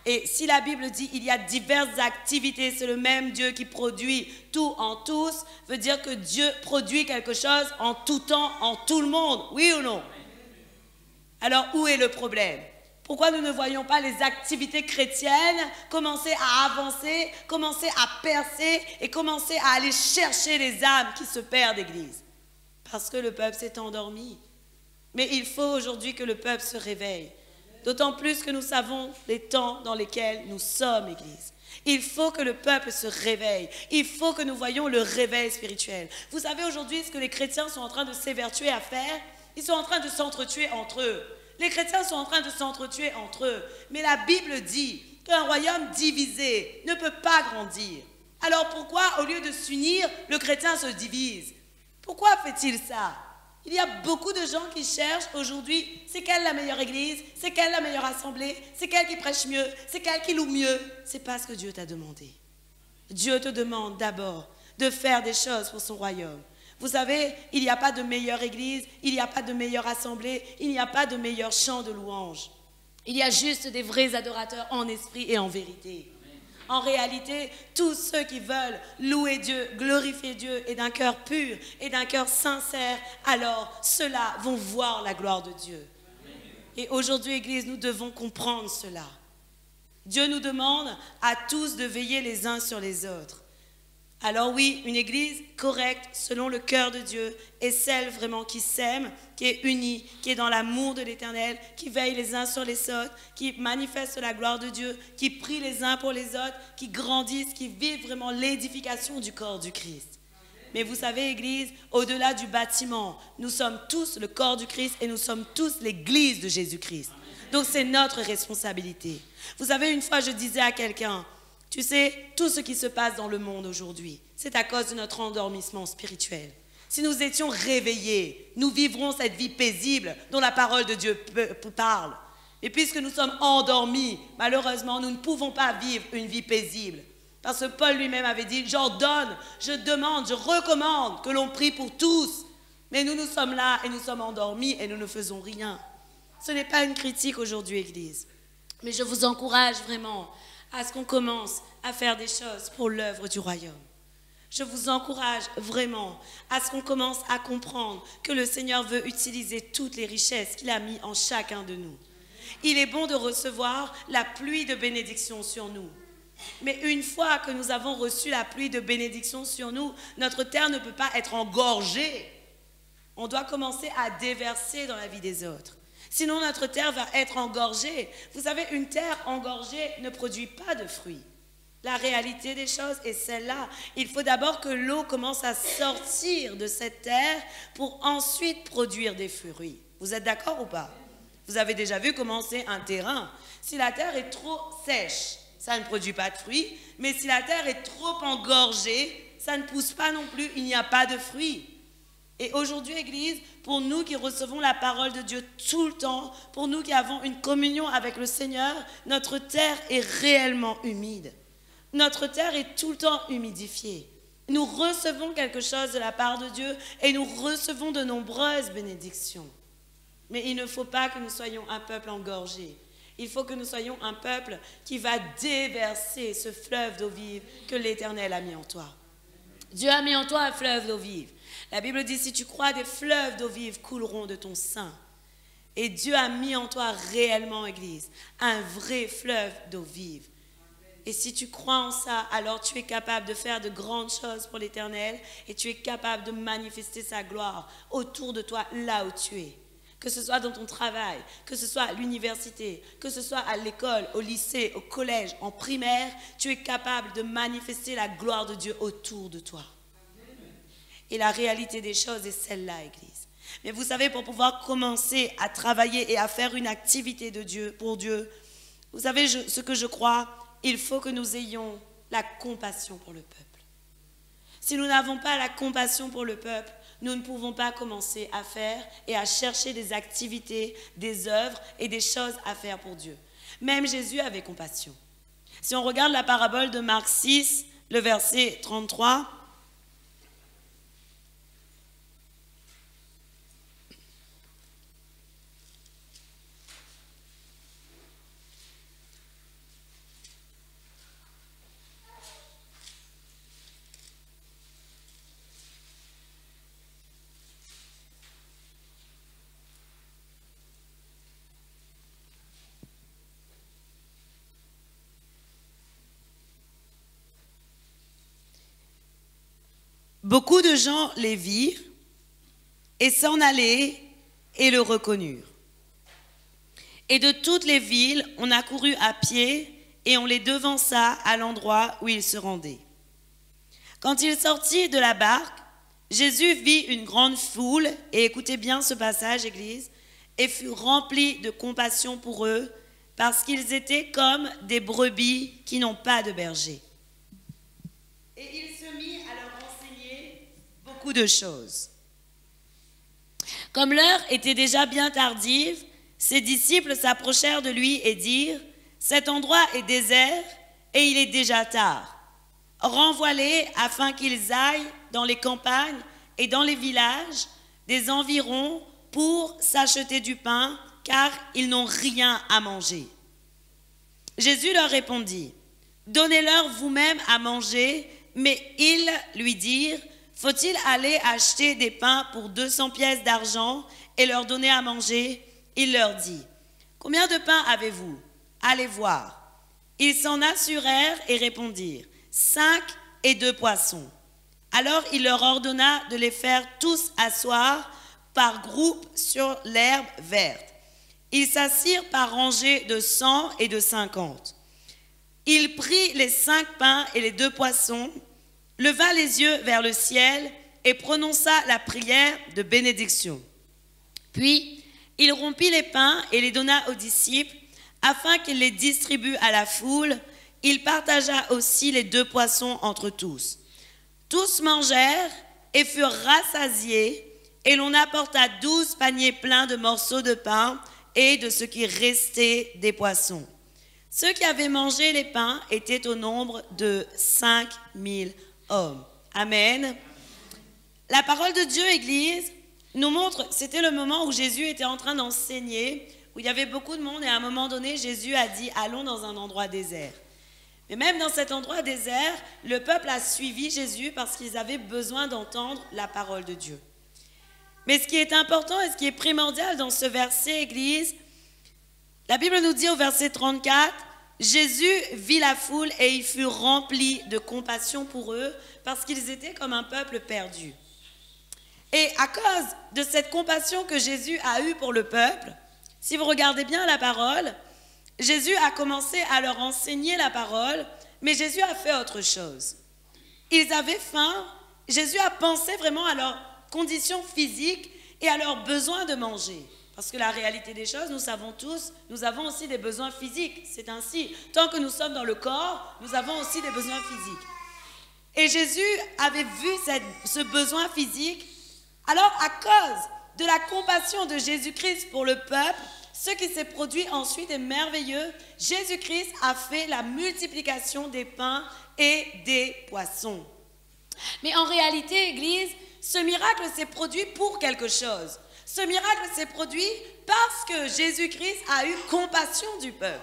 Et si la Bible dit qu'il y a diverses activités, c'est le même Dieu qui produit tout en tous, veut dire que Dieu produit quelque chose en tout temps, en tout le monde, oui ou non? Alors, où est le problème? Pourquoi nous ne voyons pas les activités chrétiennes commencer à avancer, commencer à percer et commencer à aller chercher les âmes qui se perdent, Église? Parce que le peuple s'est endormi. Mais il faut aujourd'hui que le peuple se réveille. D'autant plus que nous savons les temps dans lesquels nous sommes, Église. Il faut que le peuple se réveille. Il faut que nous voyions le réveil spirituel. Vous savez aujourd'hui ce que les chrétiens sont en train de s'évertuer à faire? Ils sont en train de s'entretuer entre eux. Les chrétiens sont en train de s'entretuer entre eux. Mais la Bible dit qu'un royaume divisé ne peut pas grandir. Alors pourquoi, au lieu de s'unir, le chrétien se divise? Pourquoi fait-il ça? Il y a beaucoup de gens qui cherchent aujourd'hui, c'est quelle la meilleure église, c'est quelle la meilleure assemblée, c'est quelle qui prêche mieux, c'est quelle qui loue mieux. C'est pas ce que Dieu t'a demandé. Dieu te demande d'abord de faire des choses pour son royaume. Vous savez, il n'y a pas de meilleure église, il n'y a pas de meilleure assemblée, il n'y a pas de meilleur chant de louange. Il y a juste des vrais adorateurs en esprit et en vérité. En réalité, tous ceux qui veulent louer Dieu, glorifier Dieu et d'un cœur pur et d'un cœur sincère, alors ceux-là vont voir la gloire de Dieu. Et aujourd'hui, Église, nous devons comprendre cela. Dieu nous demande à tous de veiller les uns sur les autres. Alors oui, une église correcte selon le cœur de Dieu est celle vraiment qui s'aime, qui est unie, qui est dans l'amour de l'Éternel, qui veille les uns sur les autres, qui manifeste la gloire de Dieu, qui prie les uns pour les autres, qui grandissent, qui vivent vraiment l'édification du corps du Christ. Mais vous savez, Église, au-delà du bâtiment, nous sommes tous le corps du Christ et nous sommes tous l'Église de Jésus-Christ. Donc c'est notre responsabilité. Vous savez, une fois je disais à quelqu'un, tu sais, tout ce qui se passe dans le monde aujourd'hui, c'est à cause de notre endormissement spirituel. Si nous étions réveillés, nous vivrons cette vie paisible dont la parole de Dieu parle. Et puisque nous sommes endormis, malheureusement, nous ne pouvons pas vivre une vie paisible. Parce que Paul lui-même avait dit, j'ordonne, je demande, je recommande que l'on prie pour tous. Mais nous sommes là et nous sommes endormis et nous ne faisons rien. Ce n'est pas une critique aujourd'hui, Église. Mais je vous encourage vraiment à ce qu'on commence à faire des choses pour l'œuvre du royaume. Je vous encourage vraiment à ce qu'on commence à comprendre que le Seigneur veut utiliser toutes les richesses qu'il a mis en chacun de nous. Il est bon de recevoir la pluie de bénédiction sur nous. Mais une fois que nous avons reçu la pluie de bénédiction sur nous, notre terre ne peut pas être engorgée. On doit commencer à déverser dans la vie des autres. Sinon, notre terre va être engorgée. Vous savez, une terre engorgée ne produit pas de fruits. La réalité des choses est celle-là. Il faut d'abord que l'eau commence à sortir de cette terre pour ensuite produire des fruits. Vous êtes d'accord ou pas? Vous avez déjà vu comment c'est un terrain. Si la terre est trop sèche, ça ne produit pas de fruits. Mais si la terre est trop engorgée, ça ne pousse pas non plus, il n'y a pas de fruits. Et aujourd'hui, Église, pour nous qui recevons la parole de Dieu tout le temps, pour nous qui avons une communion avec le Seigneur, notre terre est réellement humide. Notre terre est tout le temps humidifiée. Nous recevons quelque chose de la part de Dieu et nous recevons de nombreuses bénédictions. Mais il ne faut pas que nous soyons un peuple engorgé. Il faut que nous soyons un peuple qui va déverser ce fleuve d'eau vive que l'Éternel a mis en toi. Dieu a mis en toi un fleuve d'eau vive. La Bible dit, si tu crois, des fleuves d'eau vive couleront de ton sein. Et Dieu a mis en toi réellement, Église, un vrai fleuve d'eau vive. Et si tu crois en ça, alors tu es capable de faire de grandes choses pour l'Éternel et tu es capable de manifester sa gloire autour de toi, là où tu es. Que ce soit dans ton travail, que ce soit à l'université, que ce soit à l'école, au lycée, au collège, en primaire, tu es capable de manifester la gloire de Dieu autour de toi. Et la réalité des choses est celle-là, Église. Mais vous savez, pour pouvoir commencer à travailler et à faire une activité de Dieu, pour Dieu, vous savez ce que je crois, il faut que nous ayons la compassion pour le peuple. Si nous n'avons pas la compassion pour le peuple, nous ne pouvons pas commencer à faire et à chercher des activités, des œuvres et des choses à faire pour Dieu. Même Jésus avait compassion. Si on regarde la parabole de Marc 6, le verset 33, beaucoup de gens les virent et s'en allaient et le reconnurent. Et de toutes les villes, on accourut à pied et on les devança à l'endroit où ils se rendaient. Quand il sortit de la barque, Jésus vit une grande foule, et écoutez bien ce passage, Église, et fut rempli de compassion pour eux, parce qu'ils étaient comme des brebis qui n'ont pas de berger. Et il se mit à leur enseigner beaucoup de choses. Comme l'heure était déjà bien tardive, ses disciples s'approchèrent de lui et dirent, « Cet endroit est désert et il est déjà tard. Renvoie-les afin qu'ils aillent dans les campagnes et dans les villages des environs pour s'acheter du pain, car ils n'ont rien à manger. » Jésus leur répondit, « Donnez-leur vous-même à manger. » Mais ils lui dirent, « Faut-il aller acheter des pains pour 200 pièces d'argent et leur donner à manger ?» Il leur dit, « Combien de pains avez-vous? Allez voir. » Ils s'en assurèrent et répondirent, 5 et 2 poissons. Alors il leur ordonna de les faire tous asseoir par groupes sur l'herbe verte. Ils s'assirent par rangées de 100 et de 50. Il prit les 5 pains et les 2 poissons, leva les yeux vers le ciel et prononça la prière de bénédiction. Puis il rompit les pains et les donna aux disciples afin qu'ils les distribuent à la foule. Il partagea aussi les 2 poissons entre tous. Tous mangèrent et furent rassasiés, et l'on apporta 12 paniers pleins de morceaux de pain et de ce qui restait des poissons. Ceux qui avaient mangé les pains étaient au nombre de 5000 hommes. Amen. La parole de Dieu, Église, nous montre, c'était le moment où Jésus était en train d'enseigner, où il y avait beaucoup de monde, et à un moment donné, Jésus a dit « Allons dans un endroit désert ». Mais même dans cet endroit désert, le peuple a suivi Jésus parce qu'ils avaient besoin d'entendre la parole de Dieu. Mais ce qui est important et ce qui est primordial dans ce verset, Église, la Bible nous dit au verset 34, « Jésus vit la foule et il fut rempli de compassion pour eux parce qu'ils étaient comme un peuple perdu. » Et à cause de cette compassion que Jésus a eue pour le peuple, si vous regardez bien la parole, Jésus a commencé à leur enseigner la parole, mais Jésus a fait autre chose. Ils avaient faim, Jésus a pensé vraiment à leurs conditions physiques et à leurs besoins de manger. Parce que la réalité des choses, nous savons tous, nous avons aussi des besoins physiques. C'est ainsi. Tant que nous sommes dans le corps, nous avons aussi des besoins physiques. Et Jésus avait vu ce besoin physique. Alors, à cause de la compassion de Jésus-Christ pour le peuple, ce qui s'est produit ensuite est merveilleux. Jésus-Christ a fait la multiplication des pains et des poissons. Mais en réalité, Église, ce miracle s'est produit pour quelque chose. Ce miracle s'est produit parce que Jésus-Christ a eu compassion du peuple.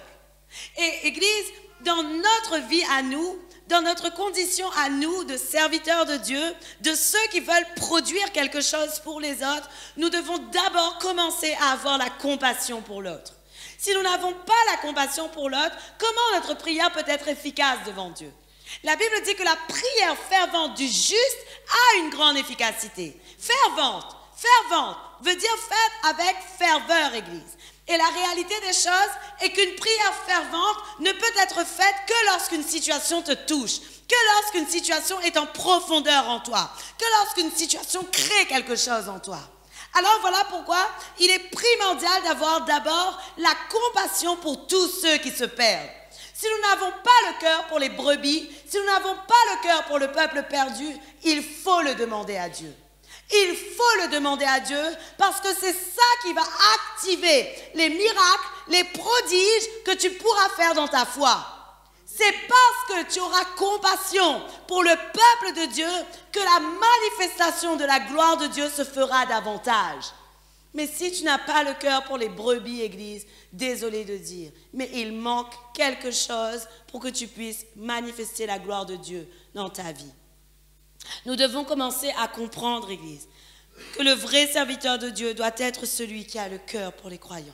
Et Église, dans notre vie à nous, dans notre condition à nous de serviteurs de Dieu, de ceux qui veulent produire quelque chose pour les autres, nous devons d'abord commencer à avoir la compassion pour l'autre. Si nous n'avons pas la compassion pour l'autre, comment notre prière peut être efficace devant Dieu? La Bible dit que la prière fervente du juste a une grande efficacité. Fervente veut dire faite avec ferveur, Église. Et la réalité des choses est qu'une prière fervente ne peut être faite que lorsqu'une situation te touche, que lorsqu'une situation est en profondeur en toi, que lorsqu'une situation crée quelque chose en toi. Alors voilà pourquoi il est primordial d'avoir d'abord la compassion pour tous ceux qui se perdent. Si nous n'avons pas le cœur pour les brebis, si nous n'avons pas le cœur pour le peuple perdu, il faut le demander à Dieu. Il faut le demander à Dieu parce que c'est ça qui va activer les miracles, les prodiges que tu pourras faire dans ta foi. C'est parce que tu auras compassion pour le peuple de Dieu que la manifestation de la gloire de Dieu se fera davantage. Mais si tu n'as pas le cœur pour les brebis, Église, désolé de dire, mais il manque quelque chose pour que tu puisses manifester la gloire de Dieu dans ta vie. Nous devons commencer à comprendre, Église, que le vrai serviteur de Dieu doit être celui qui a le cœur pour les croyants.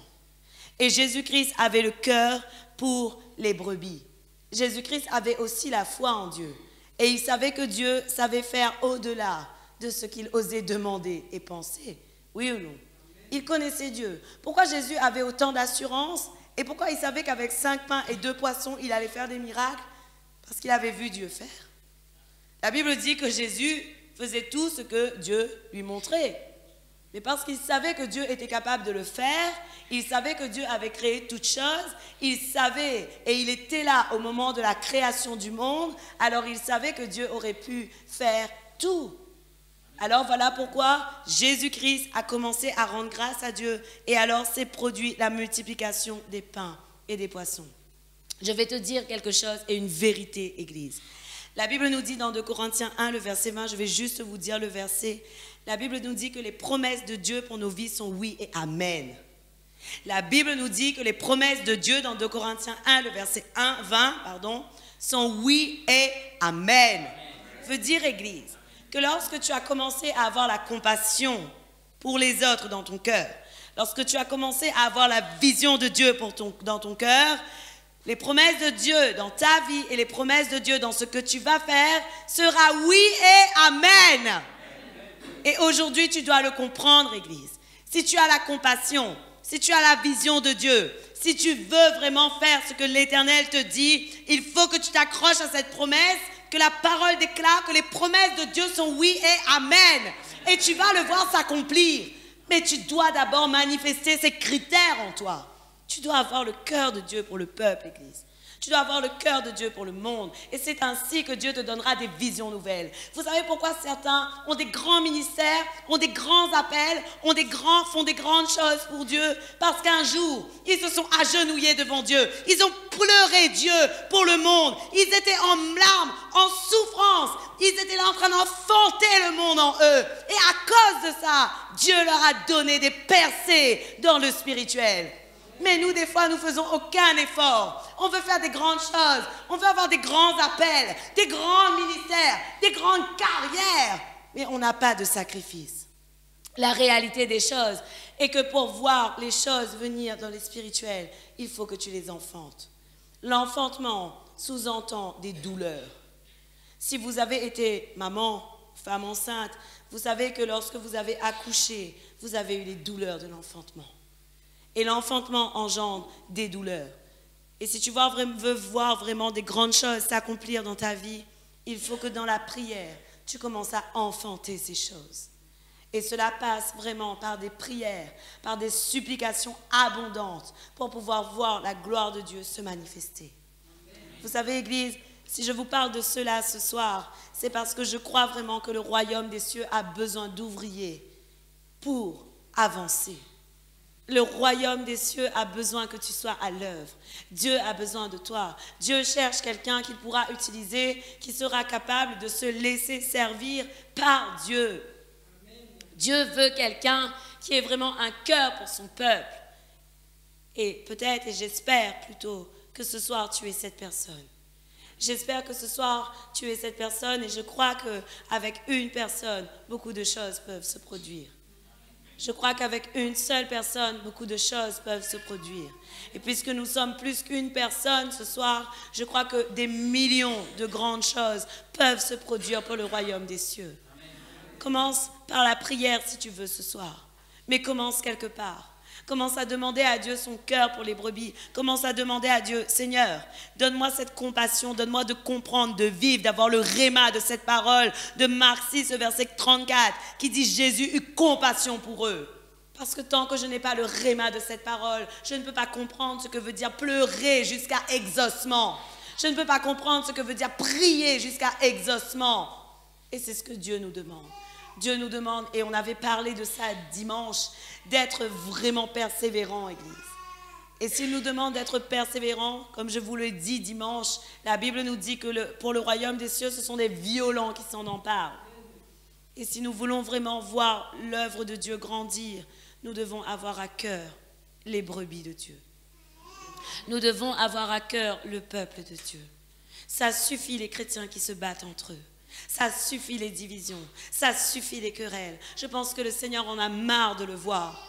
Et Jésus-Christ avait le cœur pour les brebis. Jésus-Christ avait aussi la foi en Dieu. Et il savait que Dieu savait faire au-delà de ce qu'il osait demander et penser. Oui ou non? Il connaissait Dieu. Pourquoi Jésus avait autant d'assurance? Et pourquoi il savait qu'avec 5 pains et 2 poissons, il allait faire des miracles? Parce qu'il avait vu Dieu faire. La Bible dit que Jésus faisait tout ce que Dieu lui montrait. Mais parce qu'il savait que Dieu était capable de le faire, il savait que Dieu avait créé toutes choses, il savait et il était là au moment de la création du monde, alors il savait que Dieu aurait pu faire tout. Alors voilà pourquoi Jésus-Christ a commencé à rendre grâce à Dieu et alors s'est produit la multiplication des pains et des poissons. Je vais te dire quelque chose et une vérité, Église. La Bible nous dit dans 2 Corinthiens 1, le verset 20, je vais juste vous dire le verset. La Bible nous dit que les promesses de Dieu pour nos vies sont oui et amen. La Bible nous dit que les promesses de Dieu dans 2 Corinthiens 1, le verset 20, sont oui et amen. Veut dire, Église, que lorsque tu as commencé à avoir la compassion pour les autres dans ton cœur, lorsque tu as commencé à avoir la vision de Dieu dans ton cœur, Les promesses de Dieu dans ta vie et les promesses de Dieu dans ce que tu vas faire sera oui et amen. Et aujourd'hui, tu dois le comprendre, Église. Si tu as la compassion, si tu as la vision de Dieu, si tu veux vraiment faire ce que l'Éternel te dit, il faut que tu t'accroches à cette promesse, que la parole déclare que les promesses de Dieu sont oui et amen. Et tu vas le voir s'accomplir. Mais tu dois d'abord manifester ces critères en toi. Tu dois avoir le cœur de Dieu pour le peuple, Église. Tu dois avoir le cœur de Dieu pour le monde. Et c'est ainsi que Dieu te donnera des visions nouvelles. Vous savez pourquoi certains ont des grands ministères, ont des grands appels, font des grandes choses pour Dieu? Parce qu'un jour, ils se sont agenouillés devant Dieu. Ils ont pleuré Dieu pour le monde. Ils étaient en larmes, en souffrance. Ils étaient là en train d'enfanter le monde en eux. Et à cause de ça, Dieu leur a donné des percées dans le spirituel. Mais nous, des fois, nous faisons aucun effort. On veut faire des grandes choses. On veut avoir des grands appels, des grands ministères, des grandes carrières. Mais on n'a pas de sacrifice. La réalité des choses est que pour voir les choses venir dans les spirituels, il faut que tu les enfantes. L'enfantement sous-entend des douleurs. Si vous avez été maman, femme enceinte, vous savez que lorsque vous avez accouché, vous avez eu les douleurs de l'enfantement. Et l'enfantement engendre des douleurs. Et si tu veux voir vraiment des grandes choses s'accomplir dans ta vie, il faut que dans la prière, tu commences à enfanter ces choses. Et cela passe vraiment par des prières, par des supplications abondantes pour pouvoir voir la gloire de Dieu se manifester. Vous savez, Église, si je vous parle de cela ce soir, c'est parce que je crois vraiment que le royaume des cieux a besoin d'ouvriers pour avancer. Le royaume des cieux a besoin que tu sois à l'œuvre. Dieu a besoin de toi. Dieu cherche quelqu'un qu'il pourra utiliser, qui sera capable de se laisser servir par Dieu. Dieu veut quelqu'un qui ait vraiment un cœur pour son peuple. Et peut-être, et j'espère plutôt, que ce soir tu es cette personne. J'espère que ce soir tu es cette personne et je crois qu'avec une personne, beaucoup de choses peuvent se produire. Je crois qu'avec une seule personne, beaucoup de choses peuvent se produire. Et puisque nous sommes plus qu'une personne ce soir, je crois que des millions de grandes choses peuvent se produire pour le royaume des cieux. Commence par la prière si tu veux ce soir, mais commence quelque part. Commence à demander à Dieu son cœur pour les brebis. Commence à demander à Dieu, Seigneur, donne-moi cette compassion, donne-moi de comprendre, de vivre, d'avoir le réma de cette parole de Marc 6, verset 34, qui dit Jésus eut compassion pour eux. Parce que tant que je n'ai pas le réma de cette parole, je ne peux pas comprendre ce que veut dire pleurer jusqu'à exaucement. Je ne peux pas comprendre ce que veut dire prier jusqu'à exaucement. Et c'est ce que Dieu nous demande. Dieu nous demande, et on avait parlé de ça dimanche, d'être vraiment persévérant, Église. Et s'il nous demande d'être persévérant, comme je vous le dis dimanche, la Bible nous dit que pour le royaume des cieux, ce sont des violents qui s'en emparent. Et si nous voulons vraiment voir l'œuvre de Dieu grandir, nous devons avoir à cœur les brebis de Dieu. Nous devons avoir à cœur le peuple de Dieu. Ça suffit les chrétiens qui se battent entre eux. Ça suffit les divisions, ça suffit les querelles. Je pense que le Seigneur en a marre de le voir.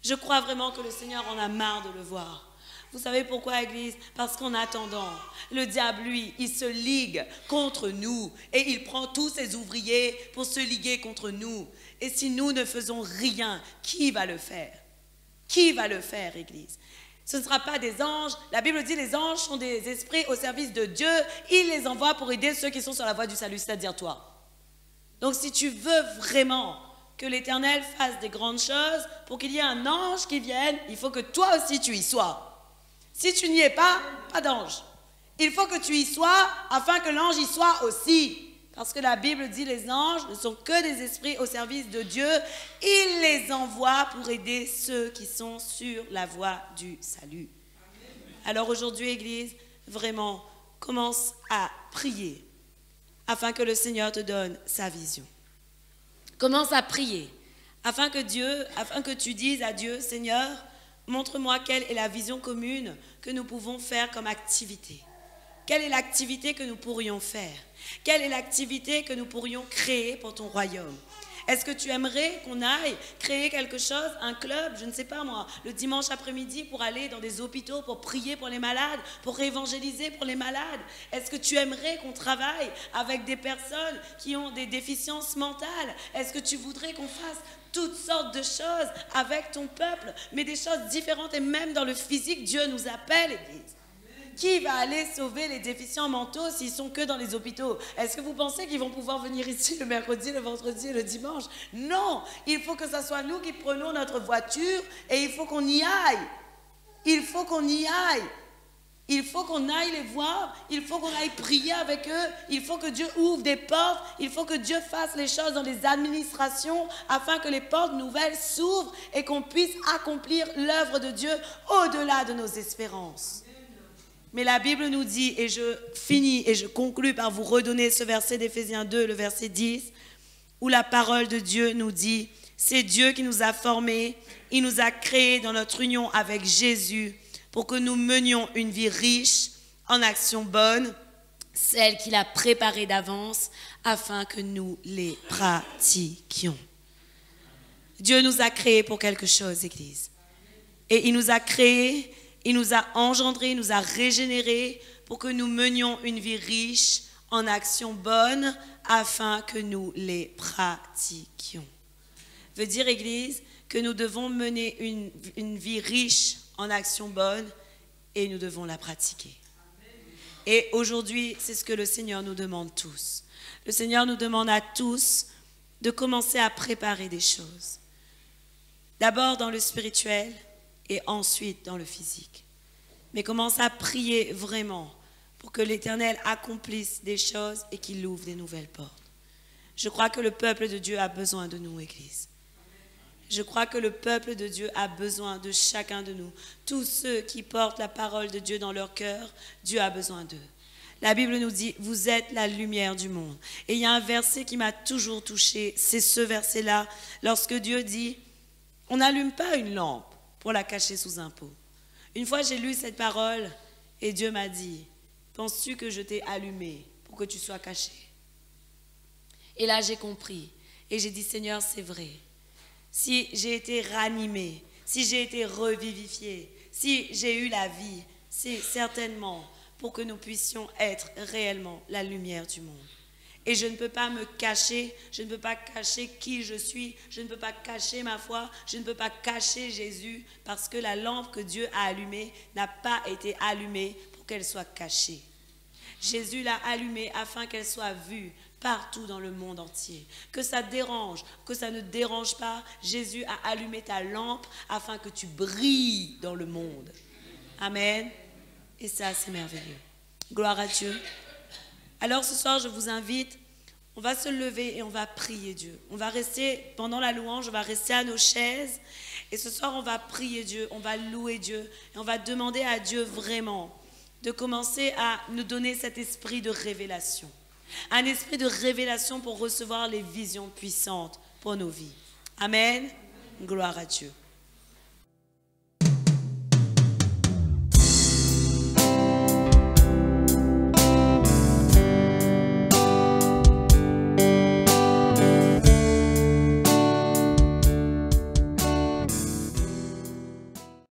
Je crois vraiment que le Seigneur en a marre de le voir. Vous savez pourquoi, Église? Parce qu'en attendant, le diable, lui, il se ligue contre nous et il prend tous ses ouvriers pour se liguer contre nous. Et si nous ne faisons rien, qui va le faire? Qui va le faire, Église? Ce ne sera pas des anges. La Bible dit les anges sont des esprits au service de Dieu. Il les envoie pour aider ceux qui sont sur la voie du salut, c'est-à-dire toi. Donc si tu veux vraiment que l'Éternel fasse des grandes choses, pour qu'il y ait un ange qui vienne, il faut que toi aussi tu y sois. Si tu n'y es pas, pas d'ange. Il faut que tu y sois afin que l'ange y soit aussi. Parce que la Bible dit les anges ne sont que des esprits au service de Dieu. Il les envoie pour aider ceux qui sont sur la voie du salut. Alors aujourd'hui, Église, vraiment, commence à prier afin que le Seigneur te donne sa vision. Commence à prier afin que tu dises à Dieu, Seigneur, montre-moi quelle est la vision commune que nous pouvons faire comme activité. Quelle est l'activité que nous pourrions faire? Quelle est l'activité que nous pourrions créer pour ton royaume? Est-ce que tu aimerais qu'on aille créer quelque chose, un club, je ne sais pas moi, le dimanche après-midi pour aller dans des hôpitaux, pour prier pour les malades, pour évangéliser pour les malades? Est-ce que tu aimerais qu'on travaille avec des personnes qui ont des déficiences mentales? Est-ce que tu voudrais qu'on fasse toutes sortes de choses avec ton peuple, mais des choses différentes? Et même dans le physique, Dieu nous appelle, Église. Qui va aller sauver les déficients mentaux s'ils sont que dans les hôpitaux? Est-ce que vous pensez qu'ils vont pouvoir venir ici le mercredi, le vendredi et le dimanche? Non, il faut que ce soit nous qui prenons notre voiture et il faut qu'on y aille. Il faut qu'on y aille. Il faut qu'on aille les voir, il faut qu'on aille prier avec eux, il faut que Dieu ouvre des portes, il faut que Dieu fasse les choses dans les administrations afin que les portes nouvelles s'ouvrent et qu'on puisse accomplir l'œuvre de Dieu au-delà de nos espérances. Mais la Bible nous dit, et je finis et je conclus par vous redonner ce verset d'Éphésiens 2, le verset 10, où la parole de Dieu nous dit, c'est Dieu qui nous a formés, il nous a créés dans notre union avec Jésus pour que nous menions une vie riche en actions bonnes, celles qu'il a préparées d'avance afin que nous les pratiquions. Dieu nous a créés pour quelque chose, Église. Et il nous a créés, il nous a engendrés, il nous a régénérés pour que nous menions une vie riche en actions bonnes afin que nous les pratiquions. Veut dire, Église, que nous devons mener une vie riche en actions bonnes et nous devons la pratiquer. Et aujourd'hui, c'est ce que le Seigneur nous demande tous. Le Seigneur nous demande à tous de commencer à préparer des choses. D'abord dans le spirituel et ensuite dans le physique. Mais commence à prier vraiment pour que l'Éternel accomplisse des choses et qu'il ouvre des nouvelles portes. Je crois que le peuple de Dieu a besoin de nous, Église. Je crois que le peuple de Dieu a besoin de chacun de nous. Tous ceux qui portent la parole de Dieu dans leur cœur, Dieu a besoin d'eux. La Bible nous dit, vous êtes la lumière du monde. Et il y a un verset qui m'a toujours touchée, c'est ce verset-là, lorsque Dieu dit, on n'allume pas une lampe pour la cacher sous un pot. Une fois, j'ai lu cette parole et Dieu m'a dit, penses-tu que je t'ai allumé pour que tu sois caché? Et là, j'ai compris. Et j'ai dit, Seigneur, c'est vrai. Si j'ai été ranimée, si j'ai été revivifiée, si j'ai eu la vie, c'est certainement pour que nous puissions être réellement la lumière du monde. Et je ne peux pas me cacher, je ne peux pas cacher qui je suis, je ne peux pas cacher ma foi, je ne peux pas cacher Jésus parce que la lampe que Dieu a allumée n'a pas été allumée pour qu'elle soit cachée. Jésus l'a allumée afin qu'elle soit vue partout dans le monde entier. Que ça dérange, que ça ne dérange pas, Jésus a allumé ta lampe afin que tu brilles dans le monde. Amen. Et ça, c'est merveilleux. Gloire à Dieu. Alors ce soir, je vous invite, on va se lever et on va prier Dieu. On va rester, pendant la louange, on va rester à nos chaises. Et ce soir, on va prier Dieu, on va louer Dieu. Et on va demander à Dieu vraiment de commencer à nous donner cet esprit de révélation. Un esprit de révélation pour recevoir les visions puissantes pour nos vies. Amen. Gloire à Dieu.